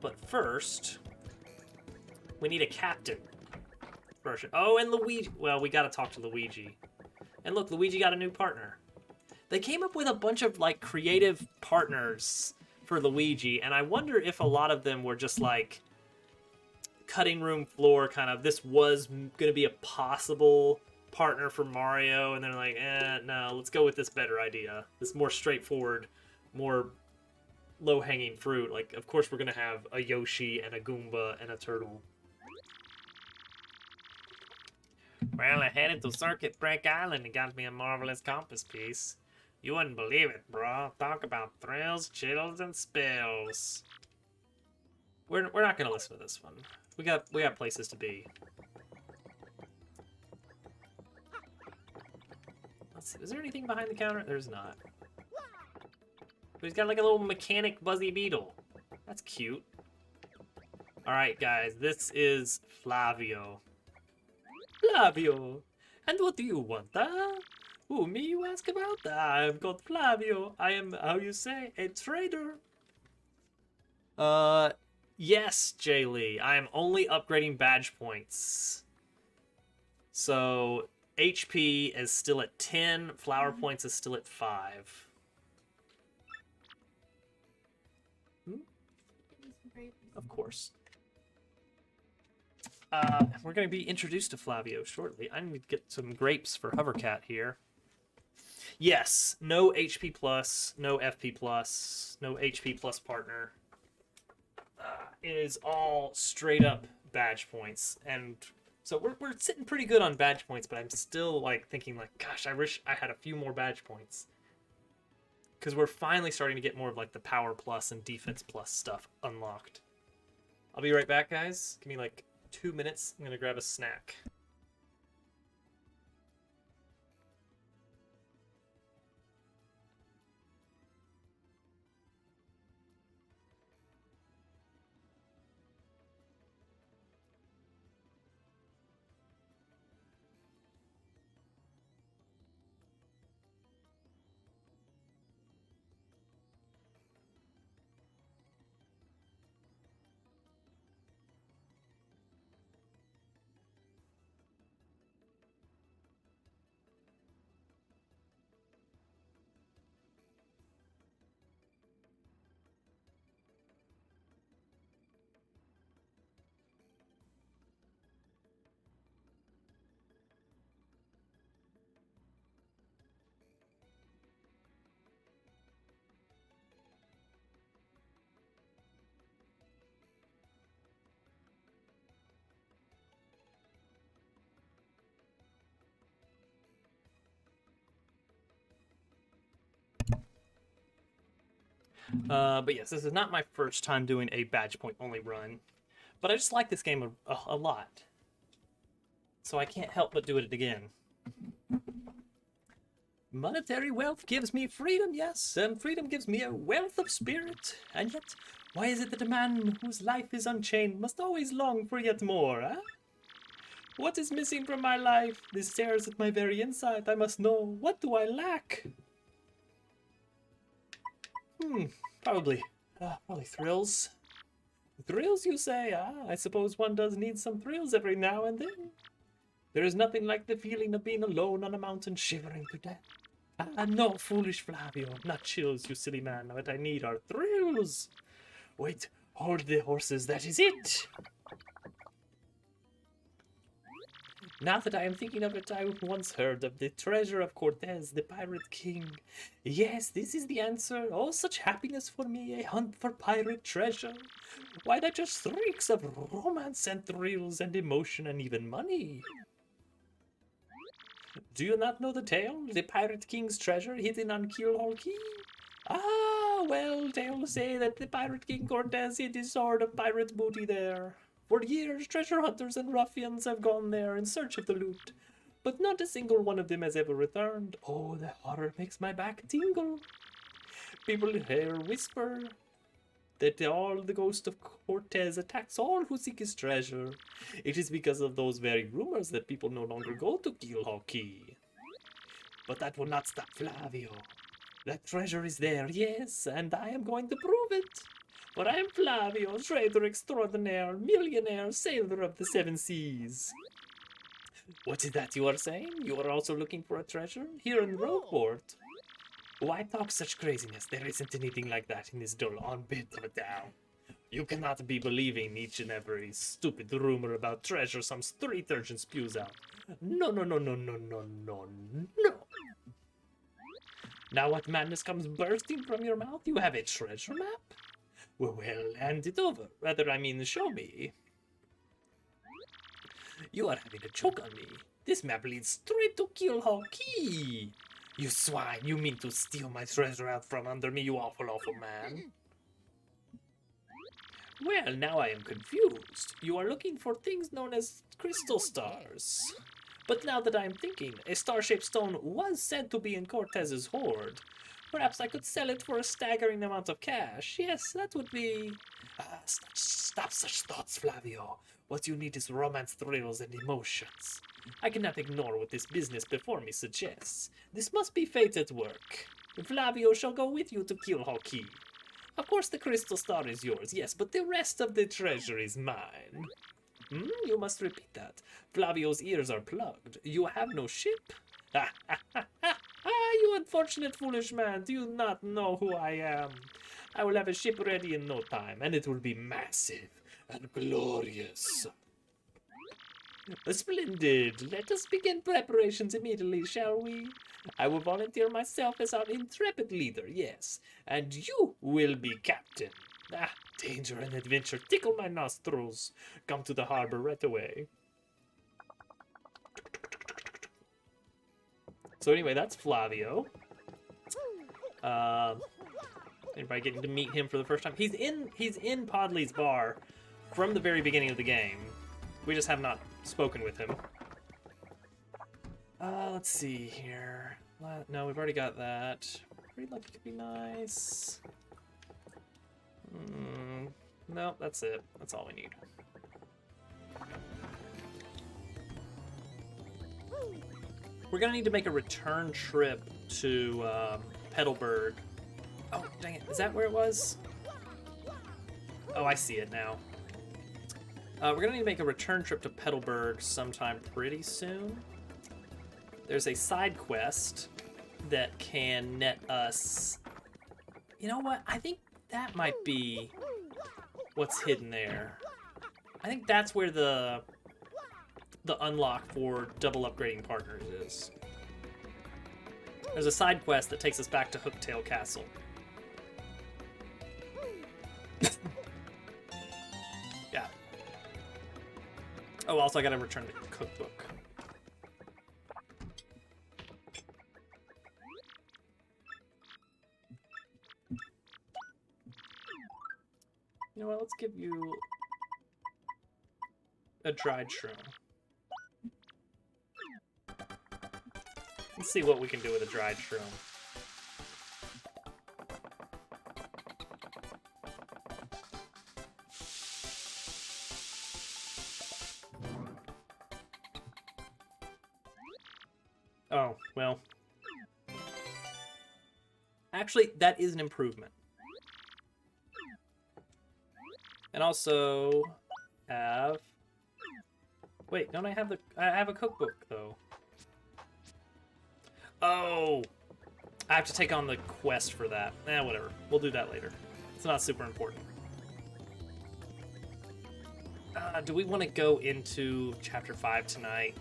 But first, we need a captain. Oh, and Luigi. Well, we got to talk to Luigi. And look, Luigi got a new partner. They came up with a bunch of, like, creative partners for Luigi, and I wonder if a lot of them were just, like, cutting room floor kind of, this was going to be a possible partner for Mario, and they're like, no, let's go with this better idea. This more straightforward, more low-hanging fruit. Like, of course we're going to have a Yoshi and a Goomba and a Turtle. Well, I headed to Circuit Break Island and got me a marvelous compass piece. You wouldn't believe it, bro. Talk about thrills, chills, and spills. We're not going to listen to this one. We got places to be. Let's see. Is there anything behind the counter? There's not. But he's got like a little mechanic buzzy beetle. That's cute. Alright, guys. This is Flavio. Flavio! And what do you want, huh? Who, me you ask about? I'm called Flavio. I am, how you say, a trader. Yes, Jay Lee. I am only upgrading badge points. So, HP is still at 10, flower points is still at 5. Of course. We're going to be introduced to Flavio shortly. I need to get some grapes for Hovercat here. Yes, no HP plus, no FP plus, no HP plus partner. It is all straight up badge points, and so we're sitting pretty good on badge points, but I'm still like thinking like, gosh, I wish I had a few more badge points. Because we're finally starting to get more of like the power plus and defense plus stuff unlocked. I'll be right back, guys. Give me like 2 minutes. I'm gonna grab a snack. But yes, this is not my first time doing a badge point only run, but I just like this game a lot, so I can't help but do it again. Monetary wealth gives me freedom, yes, and freedom gives me a wealth of spirit, and yet, why is it that a man whose life is unchained must always long for yet more, eh? What is missing from my life? This stares at my very inside. I must know, what do I lack? Probably thrills. Thrills, you say? Ah, I suppose one does need some thrills every now and then. There is nothing like the feeling of being alone on a mountain shivering to death. Ah, no, foolish Flavio, not chills, you silly man. What I need are thrills. Wait, hold the horses, that is it. Now that I am thinking of it, I once heard of the treasure of Cortez, the pirate king. Yes, this is the answer. Oh, such happiness for me, a hunt for pirate treasure. Why, that just reeks of romance and thrills and emotion and even money. Do you not know the tale? The pirate king's treasure hidden on Keelhaul Key? Ah, well, tales say that the pirate king Cortez hid his sword of pirate booty there. For years, treasure hunters and ruffians have gone there in search of the loot, but not a single one of them has ever returned. Oh, the horror makes my back tingle. People here whisper that all the ghost of Cortez attacks all who seek his treasure. It is because of those very rumors that people no longer go to Keelhaul Key. But that will not stop Flavio. That treasure is there, yes, and I am going to prove it. For I am Flavio, trader extraordinaire, millionaire, sailor of the seven seas. What is that you are saying? You are also looking for a treasure? Here in Rogueport? Why talk such craziness? There isn't anything like that in this dull bit of a town. You cannot be believing each and every stupid rumor about treasure some street urchin spews out. No, no, no, no, no, no, no, no. Now what madness comes bursting from your mouth? You have a treasure map? Well, hand it over. Rather, I mean, show me. You are having a choke on me. This map leads straight to Keelhaul Key. You swine, you mean to steal my treasure out from under me, you awful, awful man. Well, now I am confused. You are looking for things known as crystal stars. But now that I am thinking, a star-shaped stone was said to be in Cortez's hoard. Perhaps I could sell it for a staggering amount of cash. Yes, that would be... Stop such thoughts, Flavio. What you need is romance, thrills, and emotions. I cannot ignore what this business before me suggests. This must be fate at work. Flavio shall go with you to kill Hawkeye. Of course the crystal star is yours, yes, but the rest of the treasure is mine. You must repeat that. Flavio's ears are plugged. You have no ship? You unfortunate foolish man, do you not know who I am? I will have a ship ready in no time, and it will be massive and glorious. Splendid. Let us begin preparations immediately, shall we? I will volunteer myself as our intrepid leader, yes, and you will be captain. Danger and adventure tickle my nostrils. Come to the harbor right away. So anyway, that's Flavio. Anybody getting to meet him for the first time? He's in Podley's bar from the very beginning of the game. We just have not spoken with him. Let's see here. No, we've already got that. Pretty lucky could be nice. No, that's it. That's all we need. We're gonna need to make a return trip to Petalburg. Oh, dang it. Is that where it was? Oh, I see it now. We're gonna need to make a return trip to Petalburg sometime pretty soon. There's a side quest that can net us... You know what? I think that might be what's hidden there. I think that's where the unlock for double upgrading partners is. There's a side quest that takes us back to Hooktail Castle. Yeah. Oh, also I gotta return the cookbook. You know what, let's give you a dried shroom. Let's see what we can do with a dried shroom. Oh, well. Actually, that is an improvement. And also have... Wait, don't I have the... I have a cookbook, though. Oh! I have to take on the quest for that. Whatever. We'll do that later. It's not super important. Do we want to go into Chapter 5 tonight?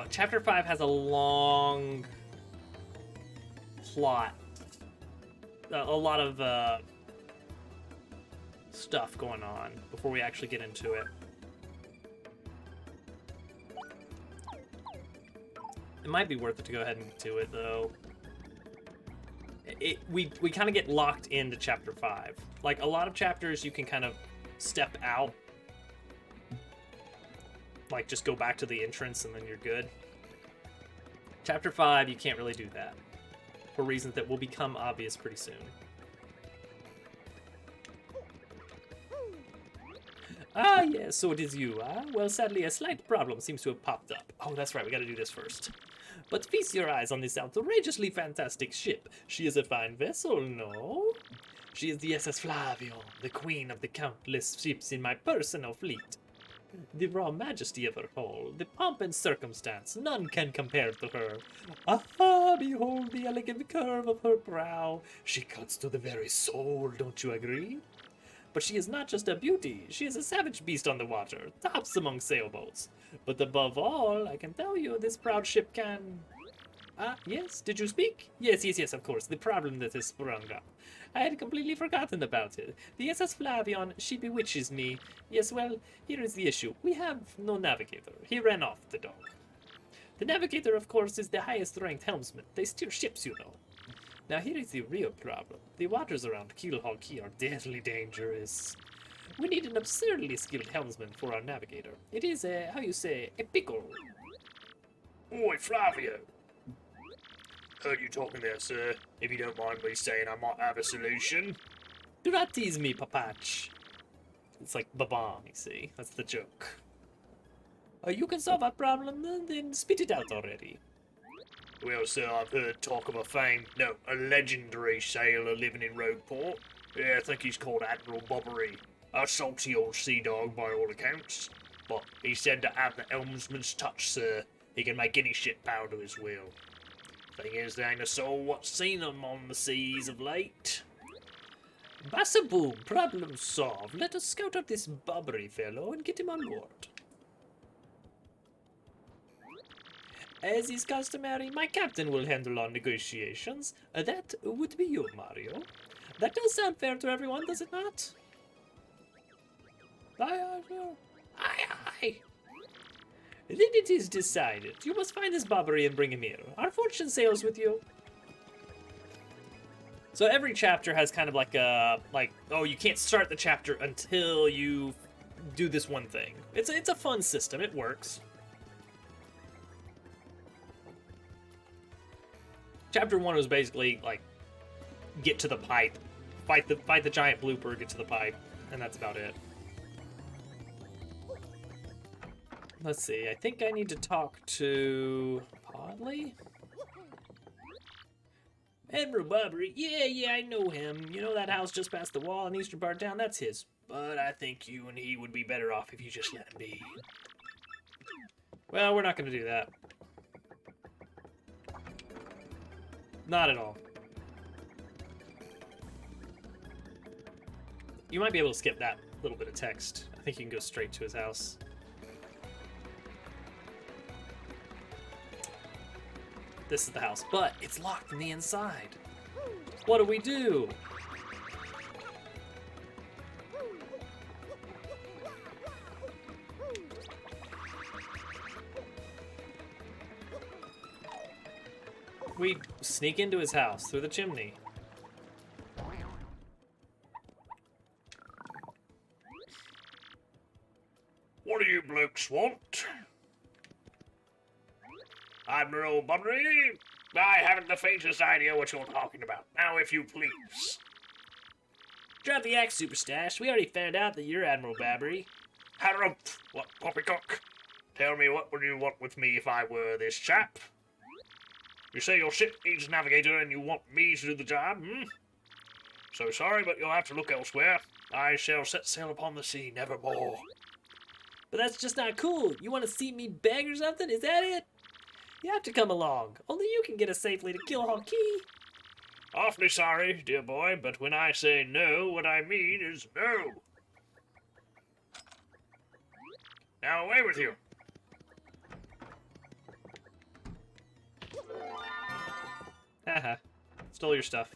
Chapter 5 has a long plot. A lot of stuff going on before we actually get into it. It might be worth it to go ahead and do it, though. We kind of get locked into Chapter 5. Like, a lot of chapters you can kind of step out. Like, just go back to the entrance and then you're good. Chapter 5, you can't really do that. For reasons that will become obvious pretty soon. Ah, yes, so it is you, ah? Well, sadly, a slight problem seems to have popped up. Oh, that's right, we gotta do this first. But feast your eyes on this outrageously fantastic ship. She is a fine vessel, no? She is the SS Flavio, the queen of the countless ships in my personal fleet. The raw majesty of her hull, the pomp and circumstance, none can compare to her. Ah, behold the elegant curve of her brow. She cuts to the very soul, don't you agree? But she is not just a beauty, she is a savage beast on the water, tops among sailboats. But above all, I can tell you, this proud ship can... Ah, yes, did you speak? Yes, of course, the problem that has sprung up. I had completely forgotten about it. The SS Flavion, she bewitches me. Yes, well, here is the issue. We have no navigator. He ran off, the dog. The navigator, of course, is the highest ranked helmsman. They steer ships, you know. Now here is the real problem. The waters around Keelhaul Key are deadly dangerous. We need an absurdly skilled helmsman for our navigator. It is a, how you say, a pickle. Oi, Flavio. Heard you talking there, sir. If you don't mind me saying, I might have a solution. Do not tease me, papach. It's like babam, you see. That's the joke. You can solve our problem, then spit it out already. Well, sir, I've heard talk of a a legendary sailor living in Rogueport. Yeah, I think he's called Admiral Bobbery. A salty old sea dog by all accounts. But he said to have the helmsman's touch, sir. He can make any ship bow to his will. Thing is, there ain't a soul what's seen him on the seas of late. Bassaboom, problem solved. Let us scout out this Bobbery fellow and get him on board. As is customary, my captain will handle our negotiations. That would be you, Mario. That does sound fair to everyone, does it not? Aye, aye. Then it is decided. You must find this Bobbery and bring him here. Our fortune sails with you. So every chapter has kind of like a, oh, you can't start the chapter until you do this one thing. It's a fun system. It works. Chapter 1 was basically like get to the pipe, fight the giant blooper, get to the pipe, and that's about it. Let's see. I think I need to talk to Podley. Admiral Bobbery, yeah, I know him. You know that house just past the wall in the eastern part of town? That's his. But I think you and he would be better off if you just let him be. Well, we're not going to do that. Not at all. You might be able to skip that little bit of text. I think you can go straight to his house. This is the house, but it's locked from the inside. What do? We sneak into his house through the chimney. What do you blokes want? Admiral Bobbery, I haven't the faintest idea what you're talking about. Now, if you please. Drop the axe, Superstash. We already found out that you're Admiral Bobbery. Harumph, what poppycock? Tell me, what would you want with me if I were this chap? You say your ship needs a navigator and you want me to do the job, hmm? So sorry, but you'll have to look elsewhere. I shall set sail upon the sea, nevermore. But that's just not cool. You want to see me beg or something? Is that it? You have to come along. Only you can get us safely to Keelhaul Key. Awfully sorry, dear boy, but when I say no, what I mean is no. Now away with you. Haha. Stole your stuff.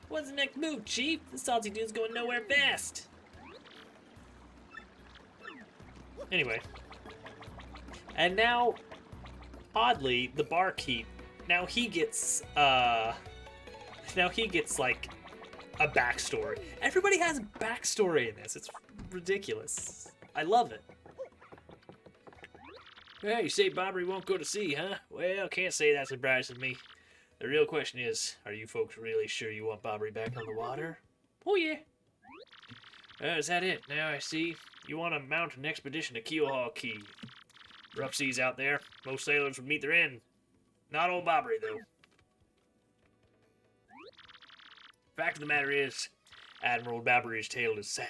What's the next move, Chief? The salty dude's going nowhere fast. Anyway. And now, oddly, the barkeep, now he gets like a backstory. Everybody has a backstory in this. It's ridiculous. I love it. Yeah, you say Bobbery won't go to sea, huh? Well, can't say that surprises me. The real question is, are you folks really sure you want Bobbery back on the water? Oh yeah. Is that it? Now I see. You want to mount an expedition to Keelhaul Key. Rough seas out there. Most sailors would meet their end. Not old Bobbery, though. Fact of the matter is, Admiral Bobbery's tale is sad.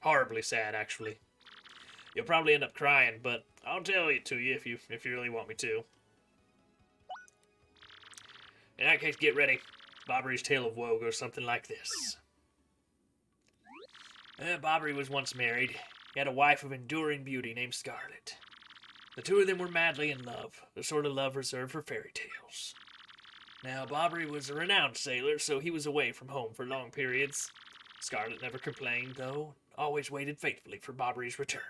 Horribly sad, actually. You'll probably end up crying, but I'll tell it to you if you really want me to. In that case, get ready. Bobbery's tale of woe goes something like this. Bobbery was once married. He had a wife of enduring beauty named Scarlet. The two of them were madly in love, the sort of love reserved for fairy tales. Now, Bobbery was a renowned sailor, so he was away from home for long periods. Scarlet never complained, though, always waited faithfully for Bobbery's return.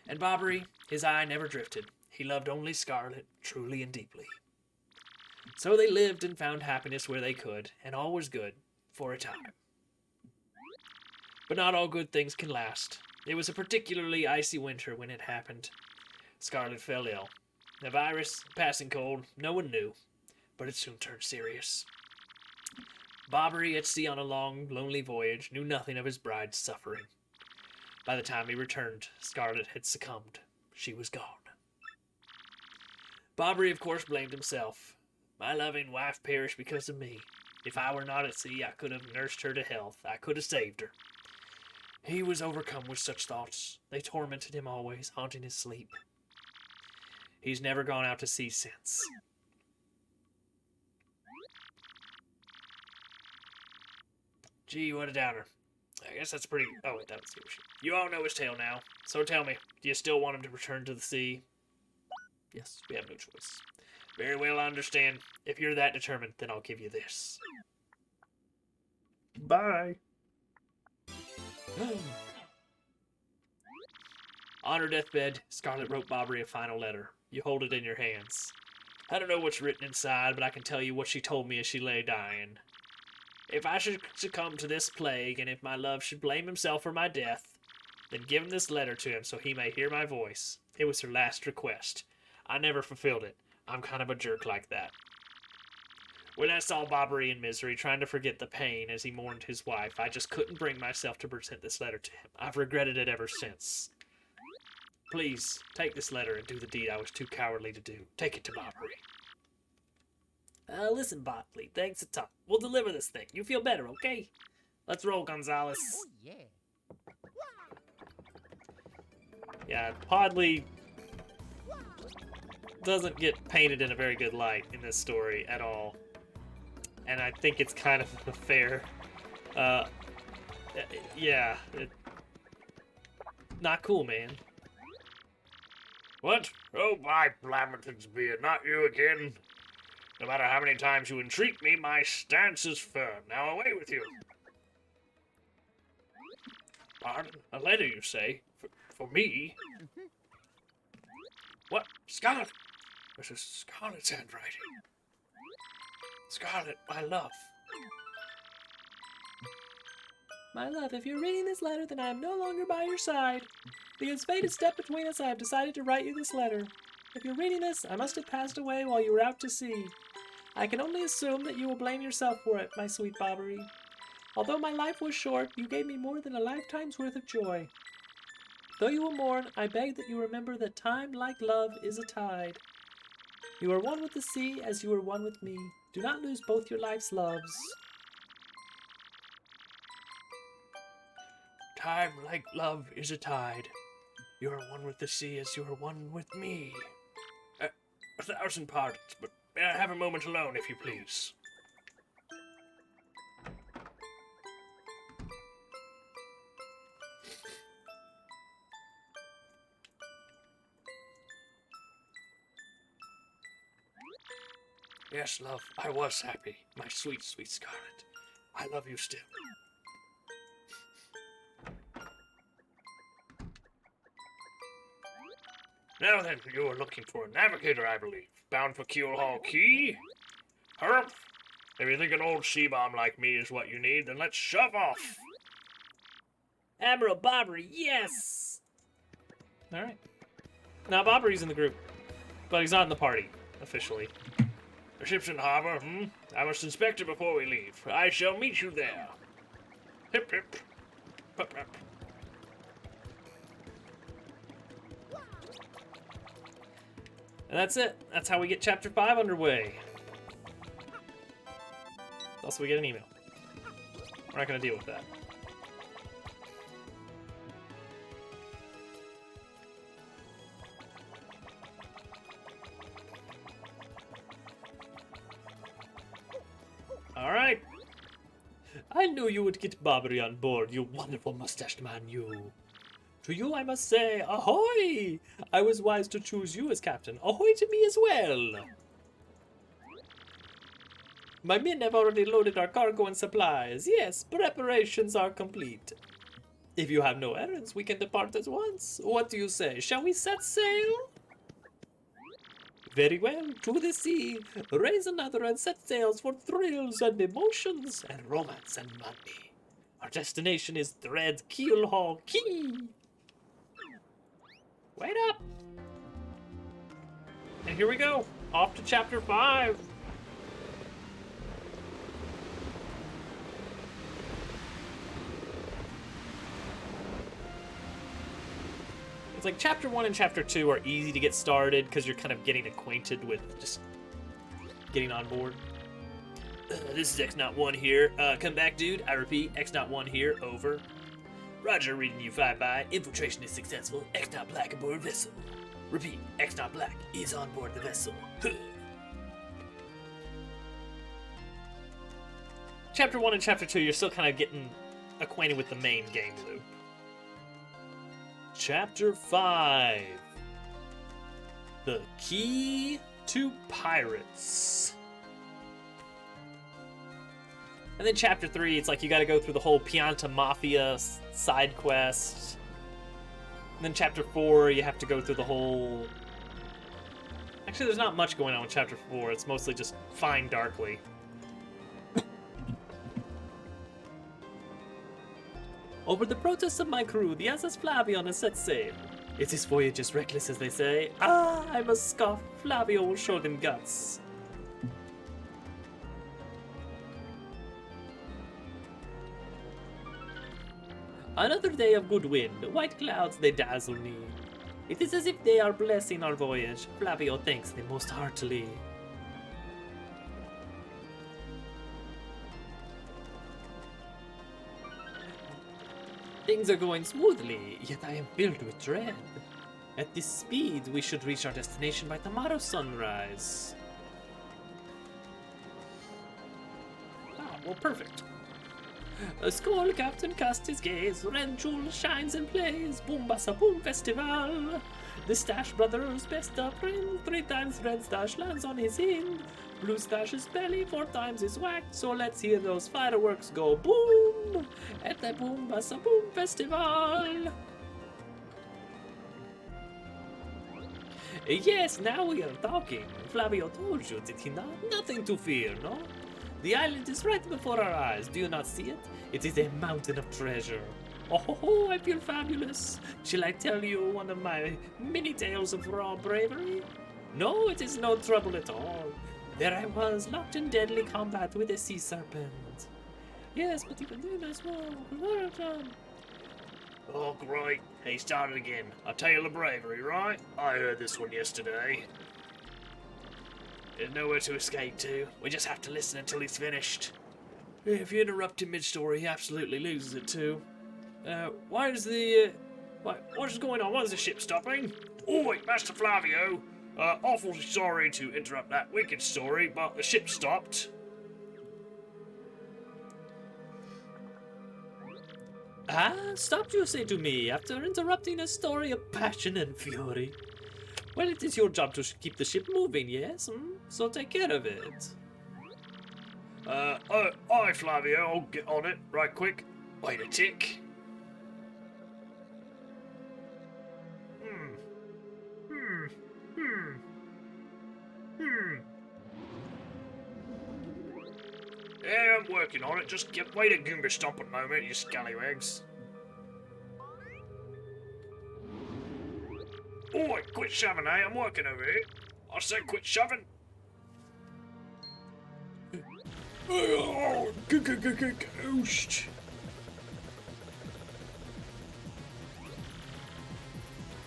And Bobbery, his eye never drifted. He loved only Scarlet, truly and deeply. So they lived and found happiness where they could, and all was good, for a time. But not all good things can last. It was a particularly icy winter when it happened. Scarlet fell ill. A virus, passing cold, no one knew, but it soon turned serious. Bobbery, at sea on a long, lonely voyage, knew nothing of his bride's suffering. By the time he returned, Scarlet had succumbed. She was gone. Bobbery, of course, blamed himself. My loving wife perished because of me. If I were not at sea, I could have nursed her to health. I could have saved her. He was overcome with such thoughts. They tormented him always, haunting his sleep. He's never gone out to sea since. Gee, what a downer. I guess that's pretty... Oh, wait, that was the ocean. You all know his tale now. So tell me, do you still want him to return to the sea? Yes, we have no choice. Very well, I understand. If you're that determined, then I'll give you this. Bye. On her deathbed, Scarlet wrote Bobbery a final letter. You hold it in your hands. I don't know what's written inside, but I can tell you what she told me as she lay dying. If I should succumb to this plague, and if my love should blame himself for my death, then give him this letter to him so he may hear my voice. It was her last request. I never fulfilled it. I'm kind of a jerk like that. When I saw Bobbery in misery, trying to forget the pain as he mourned his wife, I just couldn't bring myself to present this letter to him. I've regretted it ever since. Please, take this letter and do the deed I was too cowardly to do. Take it to Bobbery. Listen, Botley, thanks a ton. We'll deliver this thing. You feel better, okay? Let's roll, Gonzalez. Oh, yeah. Yeah, Podley doesn't get painted in a very good light in this story at all. And I think it's kind of a fair... yeah. Not cool, man. What? Oh, by Blamington's beard, not you again. No matter how many times you entreat me, my stance is firm. Now away with you. Pardon? A letter, you say? For me? What? Scarlet? This is Scarlet's handwriting. Scarlet, my love. My love, if you're reading this letter, then I am no longer by your side. Because fate has stepped between us, I have decided to write you this letter. If you're reading this, I must have passed away while you were out to sea. I can only assume that you will blame yourself for it, my sweet Bobbery. Although my life was short, you gave me more than a lifetime's worth of joy. Though you will mourn, I beg that you remember that time, like love, is a tide. You are one with the sea as you are one with me. Do not lose both your life's loves. Time, like love, is a tide. You are one with the sea as you are one with me. 1,000 pardons, but may I have a moment alone, if you please? Yes, love, I was happy, my sweet, sweet Scarlet. I love you still. Now then, you are looking for a navigator, I believe. Bound for Keelhaul Key? Hurumph! If you think an old sea bomb like me is what you need, then let's shove off! Admiral Bobbery, yes! Alright. Now, Bobbery's in the group, but he's not in the party, officially. The ship's in harbor, I must inspect it before we leave. I shall meet you there. Hip hip. Hup hup. And that's it. That's how we get Chapter 5 underway. Also, we get an email. We're not going to deal with that. Alright. I knew you would get Bobbery on board, you wonderful mustached man, you. To you I must say, ahoy! I was wise to choose you as captain. Ahoy to me as well! My men have already loaded our cargo and supplies. Yes, preparations are complete. If you have no errands, we can depart at once. What do you say? Shall we set sail? Very well, to the sea. Raise another and set sails for thrills and emotions and romance and money. Our destination is Thread Keelhaul Key. Wait up! And here we go, off to chapter 5. It's like chapter 1 and chapter 2 are easy to get started because you're kind of getting acquainted with just getting on board. This is X-Not-1 here. Come back, dude. I repeat, X-Not-1 here. Over. Roger, reading you 5-by. Infiltration is successful. X-Not-Black aboard vessel. Repeat, X-Not-Black is on board the vessel. Chapter 1 and chapter 2, you're still kind of getting acquainted with the main game loop. Chapter 5. The Key to Pirates. And then chapter 3, it's like you gotta go through the whole Pianta Mafia side quest. And then chapter 4, you have to go through the whole... Actually, there's not much going on with chapter 4. It's mostly just find Darkly. Over the protests of my crew, the SS Flavion has set sail. Is this voyage as reckless as they say? Ah, I must scoff. Flavio will show them guts. Another day of good wind. White clouds, they dazzle me. It is as if they are blessing our voyage. Flavio thanks them most heartily. Things are going smoothly, yet I am filled with dread. At this speed, we should reach our destination by tomorrow's sunrise. Ah, well, perfect. A Skull Captain cast his gaze, Red Jewel shines and plays, Boom Bassa Boom Festival. The Stash Brothers' best of friends, 3 times Red Stash lands on his end. Blue Stash's belly 4 times is whacked, so let's hear those fireworks go boom at the Boom Bassa Boom Festival. Yes, now we are talking. Flavio told you, did he not? Nothing to fear, no? The island is right before our eyes. Do you not see it? It is a mountain of treasure. Oh, ho, ho, I feel fabulous. Shall I tell you one of my many tales of raw bravery? No, it is no trouble at all. There I was, locked in deadly combat with a sea serpent. Yes, but even then I swore. Well done. Oh, great. He started again. A tale of bravery, right? I heard this one yesterday. There's nowhere to escape to. We just have to listen until he's finished. If you interrupt him mid-story, he absolutely loses it too. Why is the... what is going on? Why is the ship stopping? Oi, Master Flavio! Awful sorry to interrupt that wicked story, but the ship stopped. Ah, stopped you say to me, after interrupting a story of passion and fury. Well, it is your job to keep the ship moving, yes? So take care of it. Aye, Flavio, I'll get on it right quick. Wait a tick. Yeah, I'm working on it. Just wait a Goomba stomping moment, you scallywags. Oi, quit shoving, eh? I'm working over here. I said quit shoving. Oh, ghost.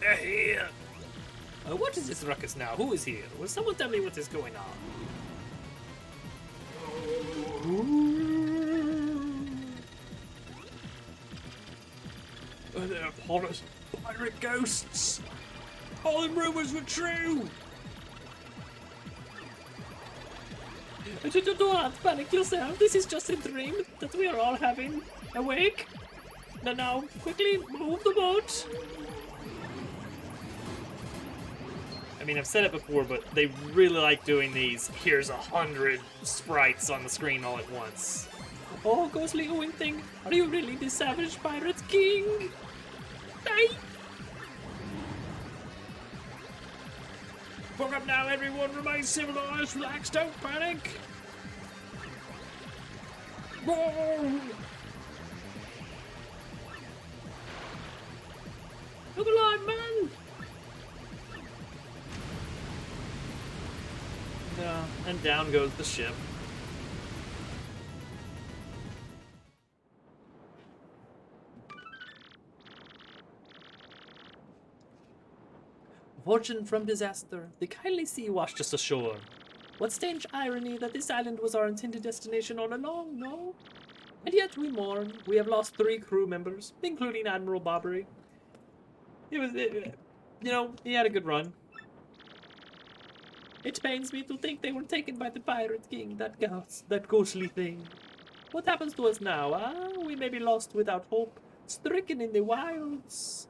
They're here. What is this ruckus now? Who is here? Will someone tell me what is going on? They're upon us. Pirate ghosts. All the rumors were true. Do not panic yourself. This is just a dream that we are all having. Awake. Now, quickly move the boat. I mean, I've said it before, but they really like doing these. Here's 100 sprites on the screen all at once. Oh, ghostly Owen thing, are you really the savage pirate king? Aye. Book up now, everyone. Remain civilized. Relax. Don't panic. Whoa! Look alive, man! Yeah, and down goes the ship. Fortune from disaster, the kindly sea washed us ashore. What strange irony that this island was our intended destination all along, no? And yet we mourn. We have lost 3 crew members, including Admiral Bobbery. He had a good run. It pains me to think they were taken by the Pirate King, that ghostly thing. What happens to us now, ah? We may be lost without hope, stricken in the wilds.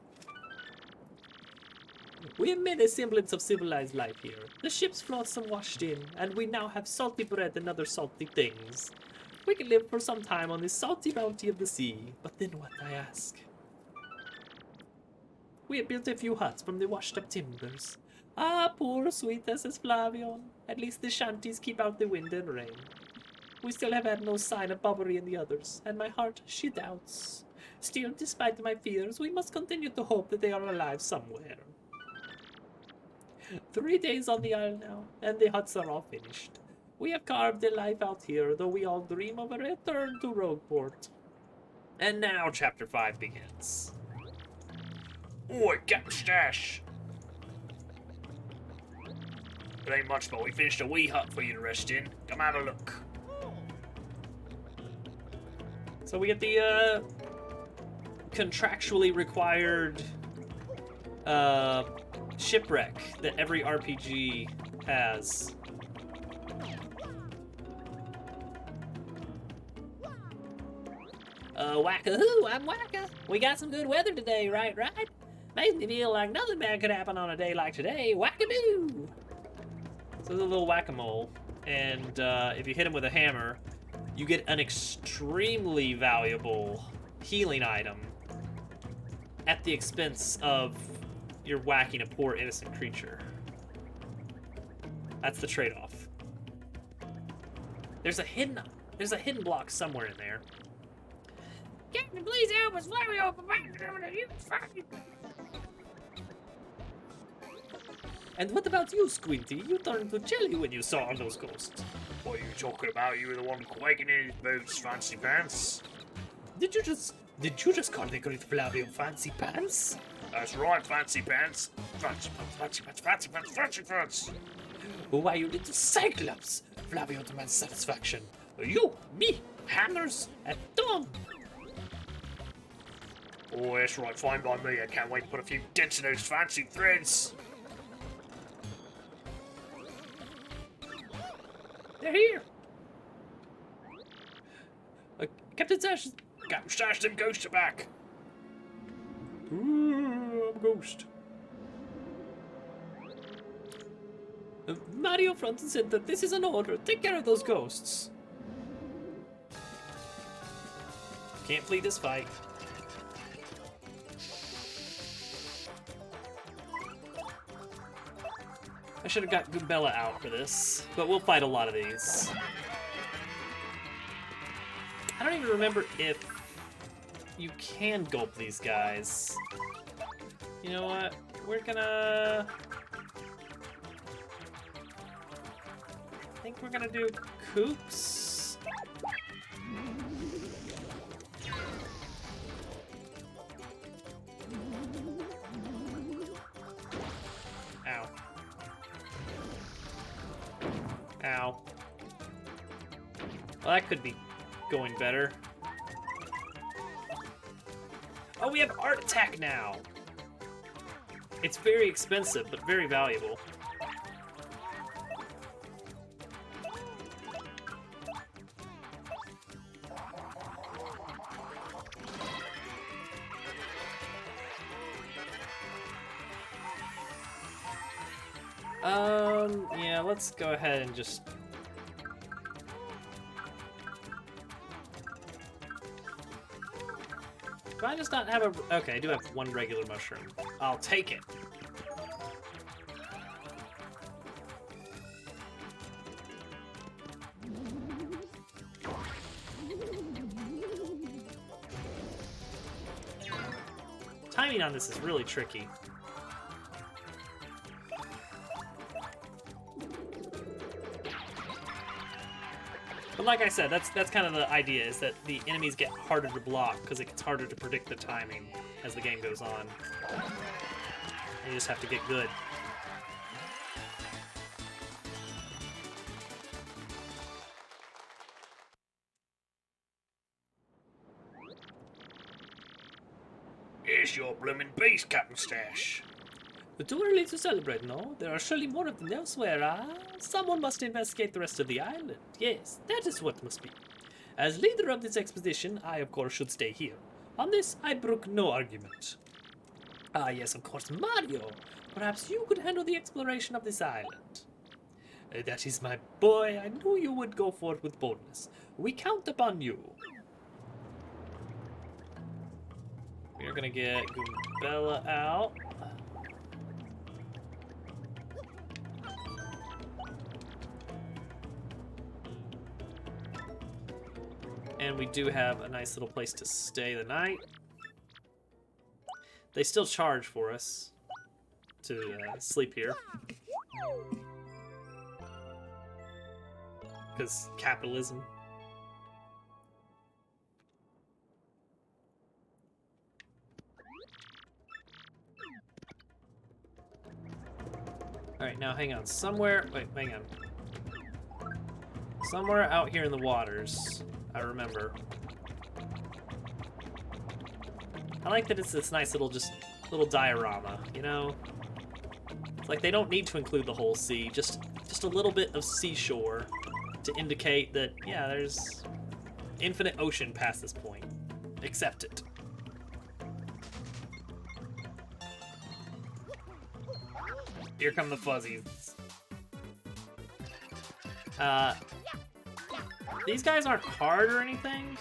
We have made a semblance of civilized life here. The ship's flotsam washed in, and we now have salty bread and other salty things. We can live for some time on the salty bounty of the sea, but then what, I ask? We have built a few huts from the washed-up timbers. Ah, poor sweet Mrs. Flavion. At least the shanties keep out the wind and rain. We still have had no sign of Bobbery and the others, and my heart, she doubts. Still, despite my fears, we must continue to hope that they are alive somewhere. 3 days on the isle now, and the huts are all finished. We have carved a life out here, though we all dream of a return to Rogueport. And now Chapter 5 begins. Oi, get the stash! It ain't much, but we finished a wee hut for you to rest in. Come have a look. So we get the, contractually required, shipwreck that every RPG has. Whack-a-hoo, I'm Wacka. We got some good weather today, right? Makes me feel like nothing bad could happen on a day like today. Whack-a-doo! So there's a little whack-a-mole, and if you hit him with a hammer, you get an extremely valuable healing item at the expense of you're whacking a poor innocent creature. That's the trade-off. There's a hidden block somewhere in there. Captain, please help us. Flavio, And what about you, Squinty? You turned to jelly when you saw all those ghosts. What are you talking about? You were the one quaking in his boots, fancy pants. Did you just call the great Flavio fancy pants? That's right, fancy pants. Fancy pants, fancy pants, fancy pants, fancy pants. Why, you little cyclops! Flavio demands satisfaction. You, me, hammers, and Tom! Oh, that's right, fine by me. I can't wait to put a few dents in those fancy threads. They're here! Captain Sash! Captain Stash, them ghosts are back. Ooh, I'm a ghost. Mario front and center, this is an order. Take care of those ghosts. Can't flee this fight. I should have got Goombella out for this, but we'll fight a lot of these. I don't even remember if you can gulp these guys. You know what? We're gonna... I think we're gonna do Koops. Ow. Ow. Well, that could be going better. Oh, we have Art Attack now! It's very expensive, but very valuable. Yeah, let's go ahead and just... Do I just not have a... Okay, I do have one regular mushroom. I'll take it. timing on this is really tricky. But like I said, that's kind of the idea, is that the enemies get harder to block because it gets harder to predict the timing as the game goes on. And you just have to get good. Here's your bloomin' base, Captain Stash. Too early to celebrate, no? There are surely more of them elsewhere, ah? Someone must investigate the rest of the island. Yes, that is what must be. As leader of this expedition, I of course should stay here. On this, I brook no argument. Ah, yes, of course, Mario. Perhaps you could handle the exploration of this island. That is my boy. I knew you would go for it with boldness. We count upon you. We're gonna get Goombella out. And we do have a nice little place to stay the night. They still charge for us to sleep here. Because capitalism. Alright, now hang on. Somewhere... Wait, hang on. Somewhere out here in the waters, I remember. I like that it's this nice little diorama, you know? It's like they don't need to include the whole sea, just a little bit of seashore to indicate that, yeah, there's infinite ocean past this point. Accept it. Here come the fuzzies. These guys aren't hard or anything.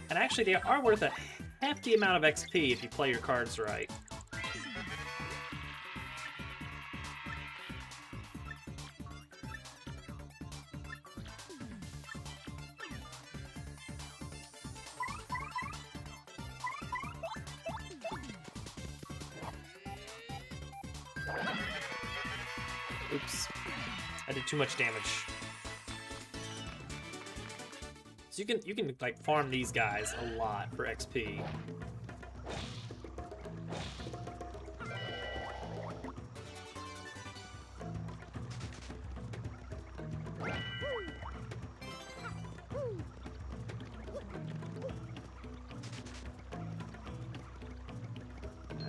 And actually, they are worth a hefty amount of XP if you play your cards right. Oops. I did too much damage. So you can like farm these guys a lot for XP.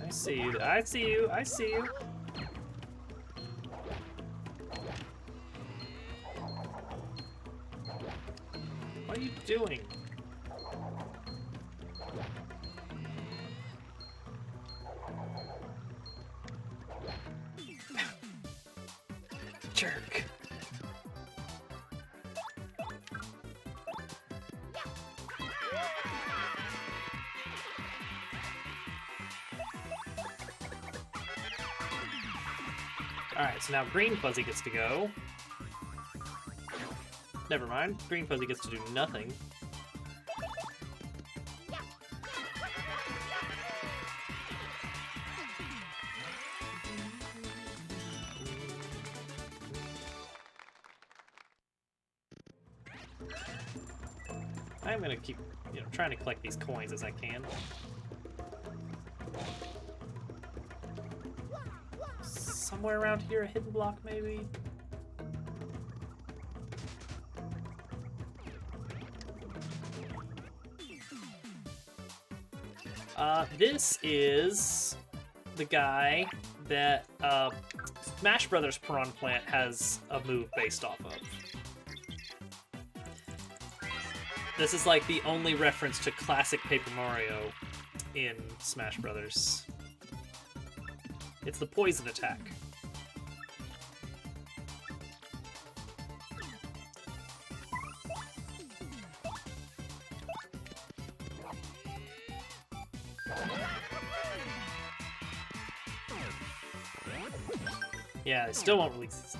I see you. I see you. I see you. What are you doing? Jerk. Alright, so now Green Fuzzy gets to go. Never mind, Green Fuzzy gets to do nothing. I'm gonna keep, trying to collect these coins as I can. Somewhere around here, a hidden block maybe? This is the guy that Smash Brothers Piranha Plant has a move based off of. This is like the only reference to classic Paper Mario in Smash Brothers. It's the poison attack. Yeah, they still won't release this.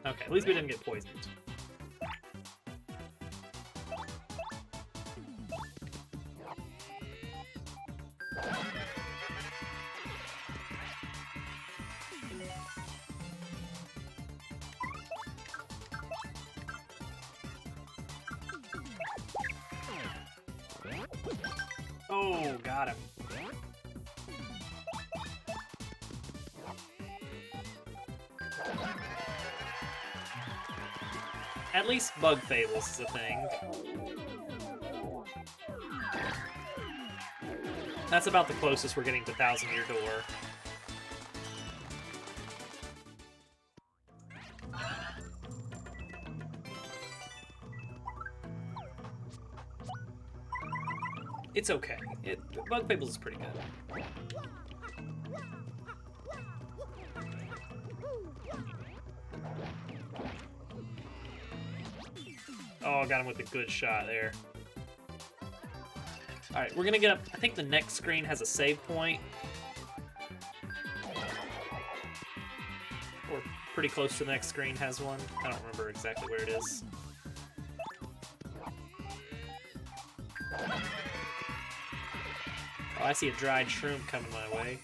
Okay, at least we didn't get poisoned. Oh, got him. At least Bug Fables is a thing. That's about the closest we're getting to Thousand Year Door. It's okay. Bug Fables is pretty good. Oh, I got him with a good shot there. Alright, we're gonna get up. I think the next screen has a save point. Or pretty close to the next screen has one. I don't remember exactly where it is. Oh, I see a dried shroom coming my way.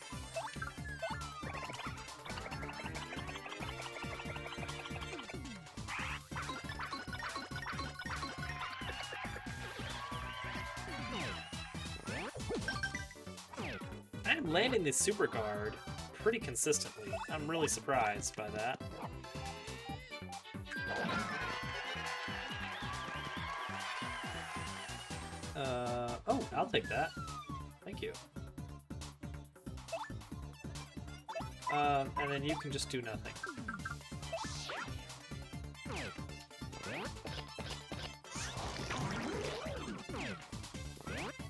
I'm landing this super guard pretty consistently. I'm really surprised by that. Oh, I'll take that. Thank you. And then you can just do nothing.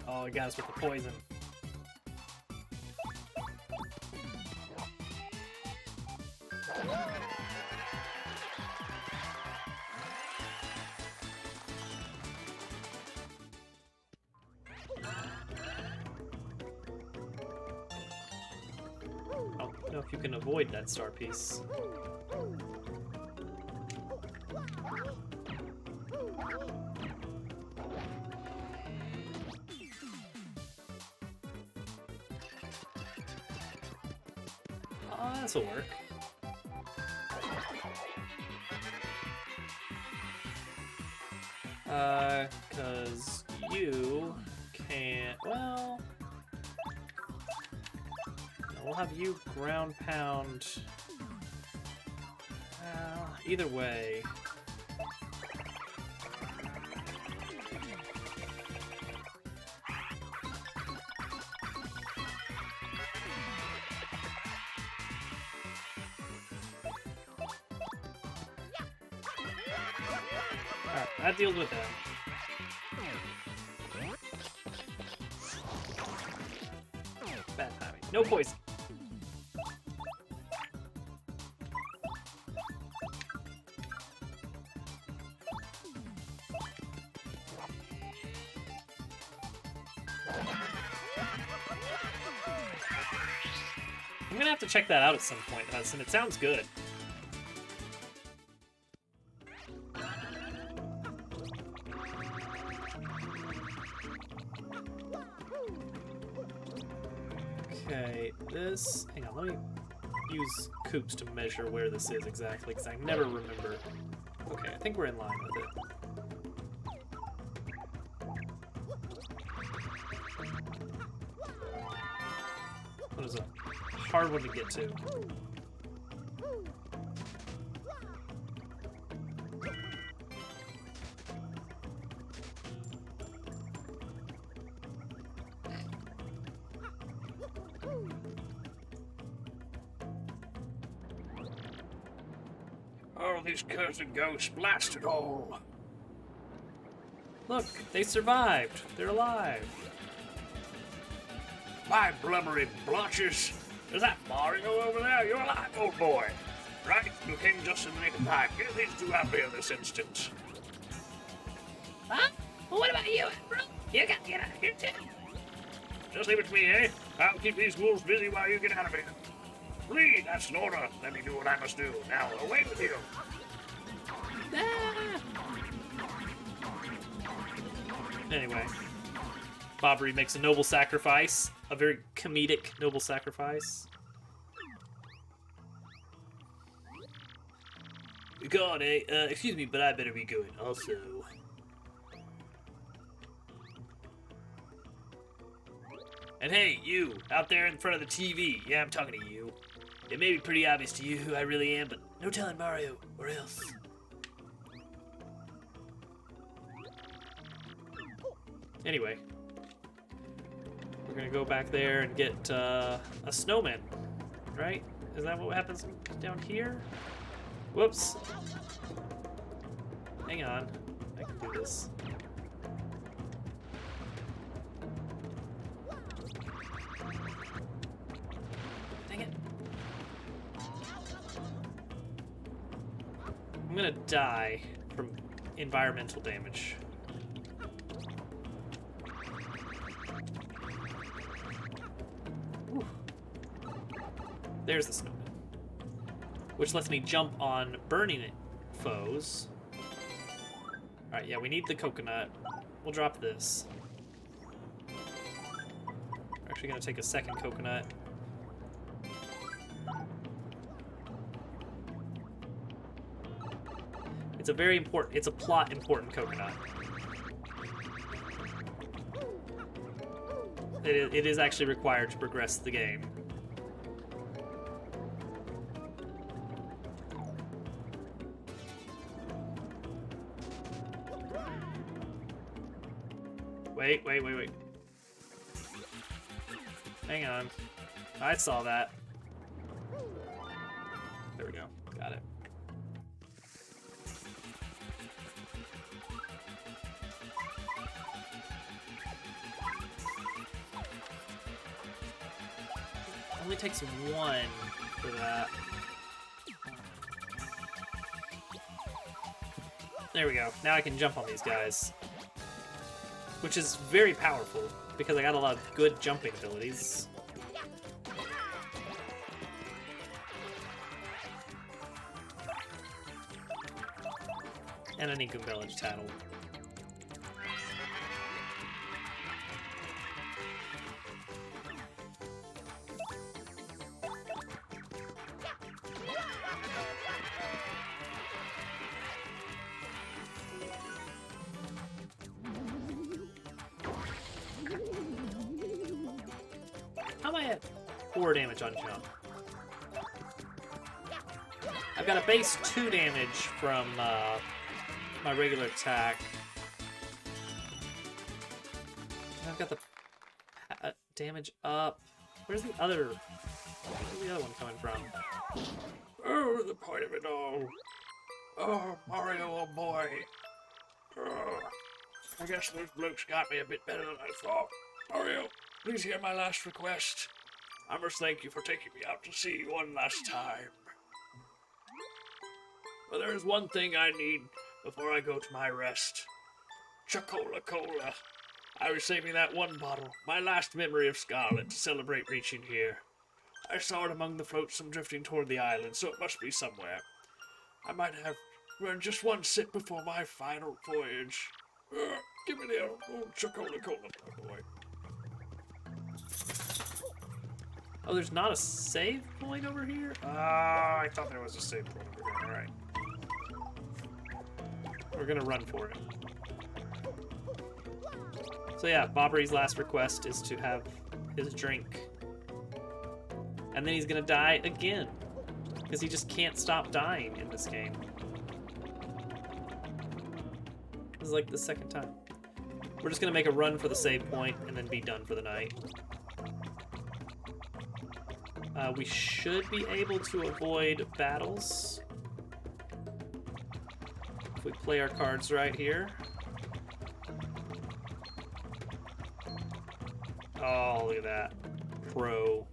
Oh, he got us with the poison. I don't know if you can avoid that star piece. Oh, this'll work. Cause you can't, well... We'll have you ground pound. Either way. Alright, that deals with them. Bad timing. No poison. I'm gonna have to check that out at some point, Hudson. It sounds good. Okay, this... Hang on, let me use Coops to measure where this is exactly, because I never remember. Okay, I think we're in line with it. What is a hard one to get to? Oh, these cursed ghosts blasted all. Look, they survived. They're alive. My blubbery blotches. Is that Mario over there? You're alive, old boy. Right? You came just in the nick of time. Get these two out here this instant. Huh? Well, what about you, bro? You gotta get out of here, too. Just leave it to me, eh? I'll keep these ghouls busy while you get out of here. Please, that's an order. Let me do what I must do. Now, away with you. Ah! Anyway, Bobbery makes a noble sacrifice. A very comedic noble sacrifice. God, excuse me, but I better be going also. And hey, you, out there in front of the TV, yeah, I'm talking to you. It may be pretty obvious to you who I really am, but no telling Mario, or else. Anyway, we're gonna go back there and get a snowman, right? Is that what happens down here? Whoops. Hang on, I can do this. Dang it. I'm gonna die from environmental damage. Whew. There's the snowman, which lets me jump on burning foes. Alright, yeah, we need the coconut. We'll drop this. We're actually gonna take a second coconut. It's a very important, it's a plot important coconut. It is actually required to progress the game. Wait. Hang on. I saw that. There we go. Got it. Only takes one for that. There we go. Now I can jump on these guys. Which is very powerful, because I got a lot of good jumping abilities. And an Inkum Village tattle. How am I at 4 damage on jump? I've got a base 2 damage from my regular attack. I've got the damage up. Where's the other one coming from? Oh, the point of it all. Oh, Mario, oh boy. Oh, I guess those blokes got me a bit better than I thought. Mario, please hear my last request. I must thank you for taking me out to sea one last time. But there is one thing I need before I go to my rest. Chocola Cola. I was saving that one bottle, my last memory of Scarlet, to celebrate reaching here. I saw it among the flotsam drifting toward the island, so it must be somewhere. I might have run just one sip before my final voyage. Give me the old Chocola Cola, my boy. Oh, there's not a save point over here? I thought there was a save point over here. Alright. We're gonna run for it. So yeah, Bobbery's last request is to have his drink. And then he's gonna die again. Because he just can't stop dying in this game. This is like the second time. We're just gonna make a run for the save point and then be done for the night. We should be able to avoid battles if we play our cards right here. Oh, look at that. Pro.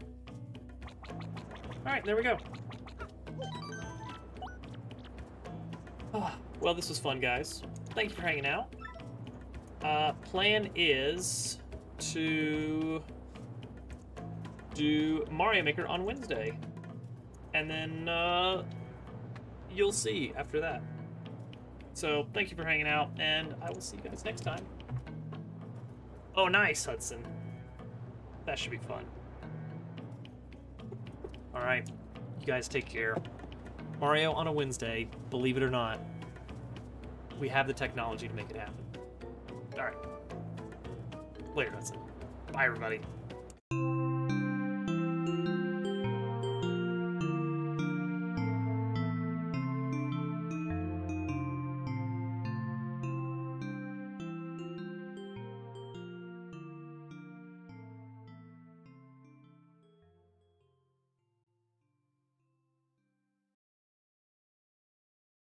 Alright, there we go. Oh, well, this was fun, guys. Thank you for hanging out. Plan is to do Mario Maker on Wednesday. And then you'll see after that. So thank you for hanging out, and I will see you guys next time. Oh, nice, Hudson. That should be fun. Alright, you guys take care. Mario on a Wednesday, believe it or not. We have the technology to make it happen. Alright. Later, Hudson. Bye, everybody.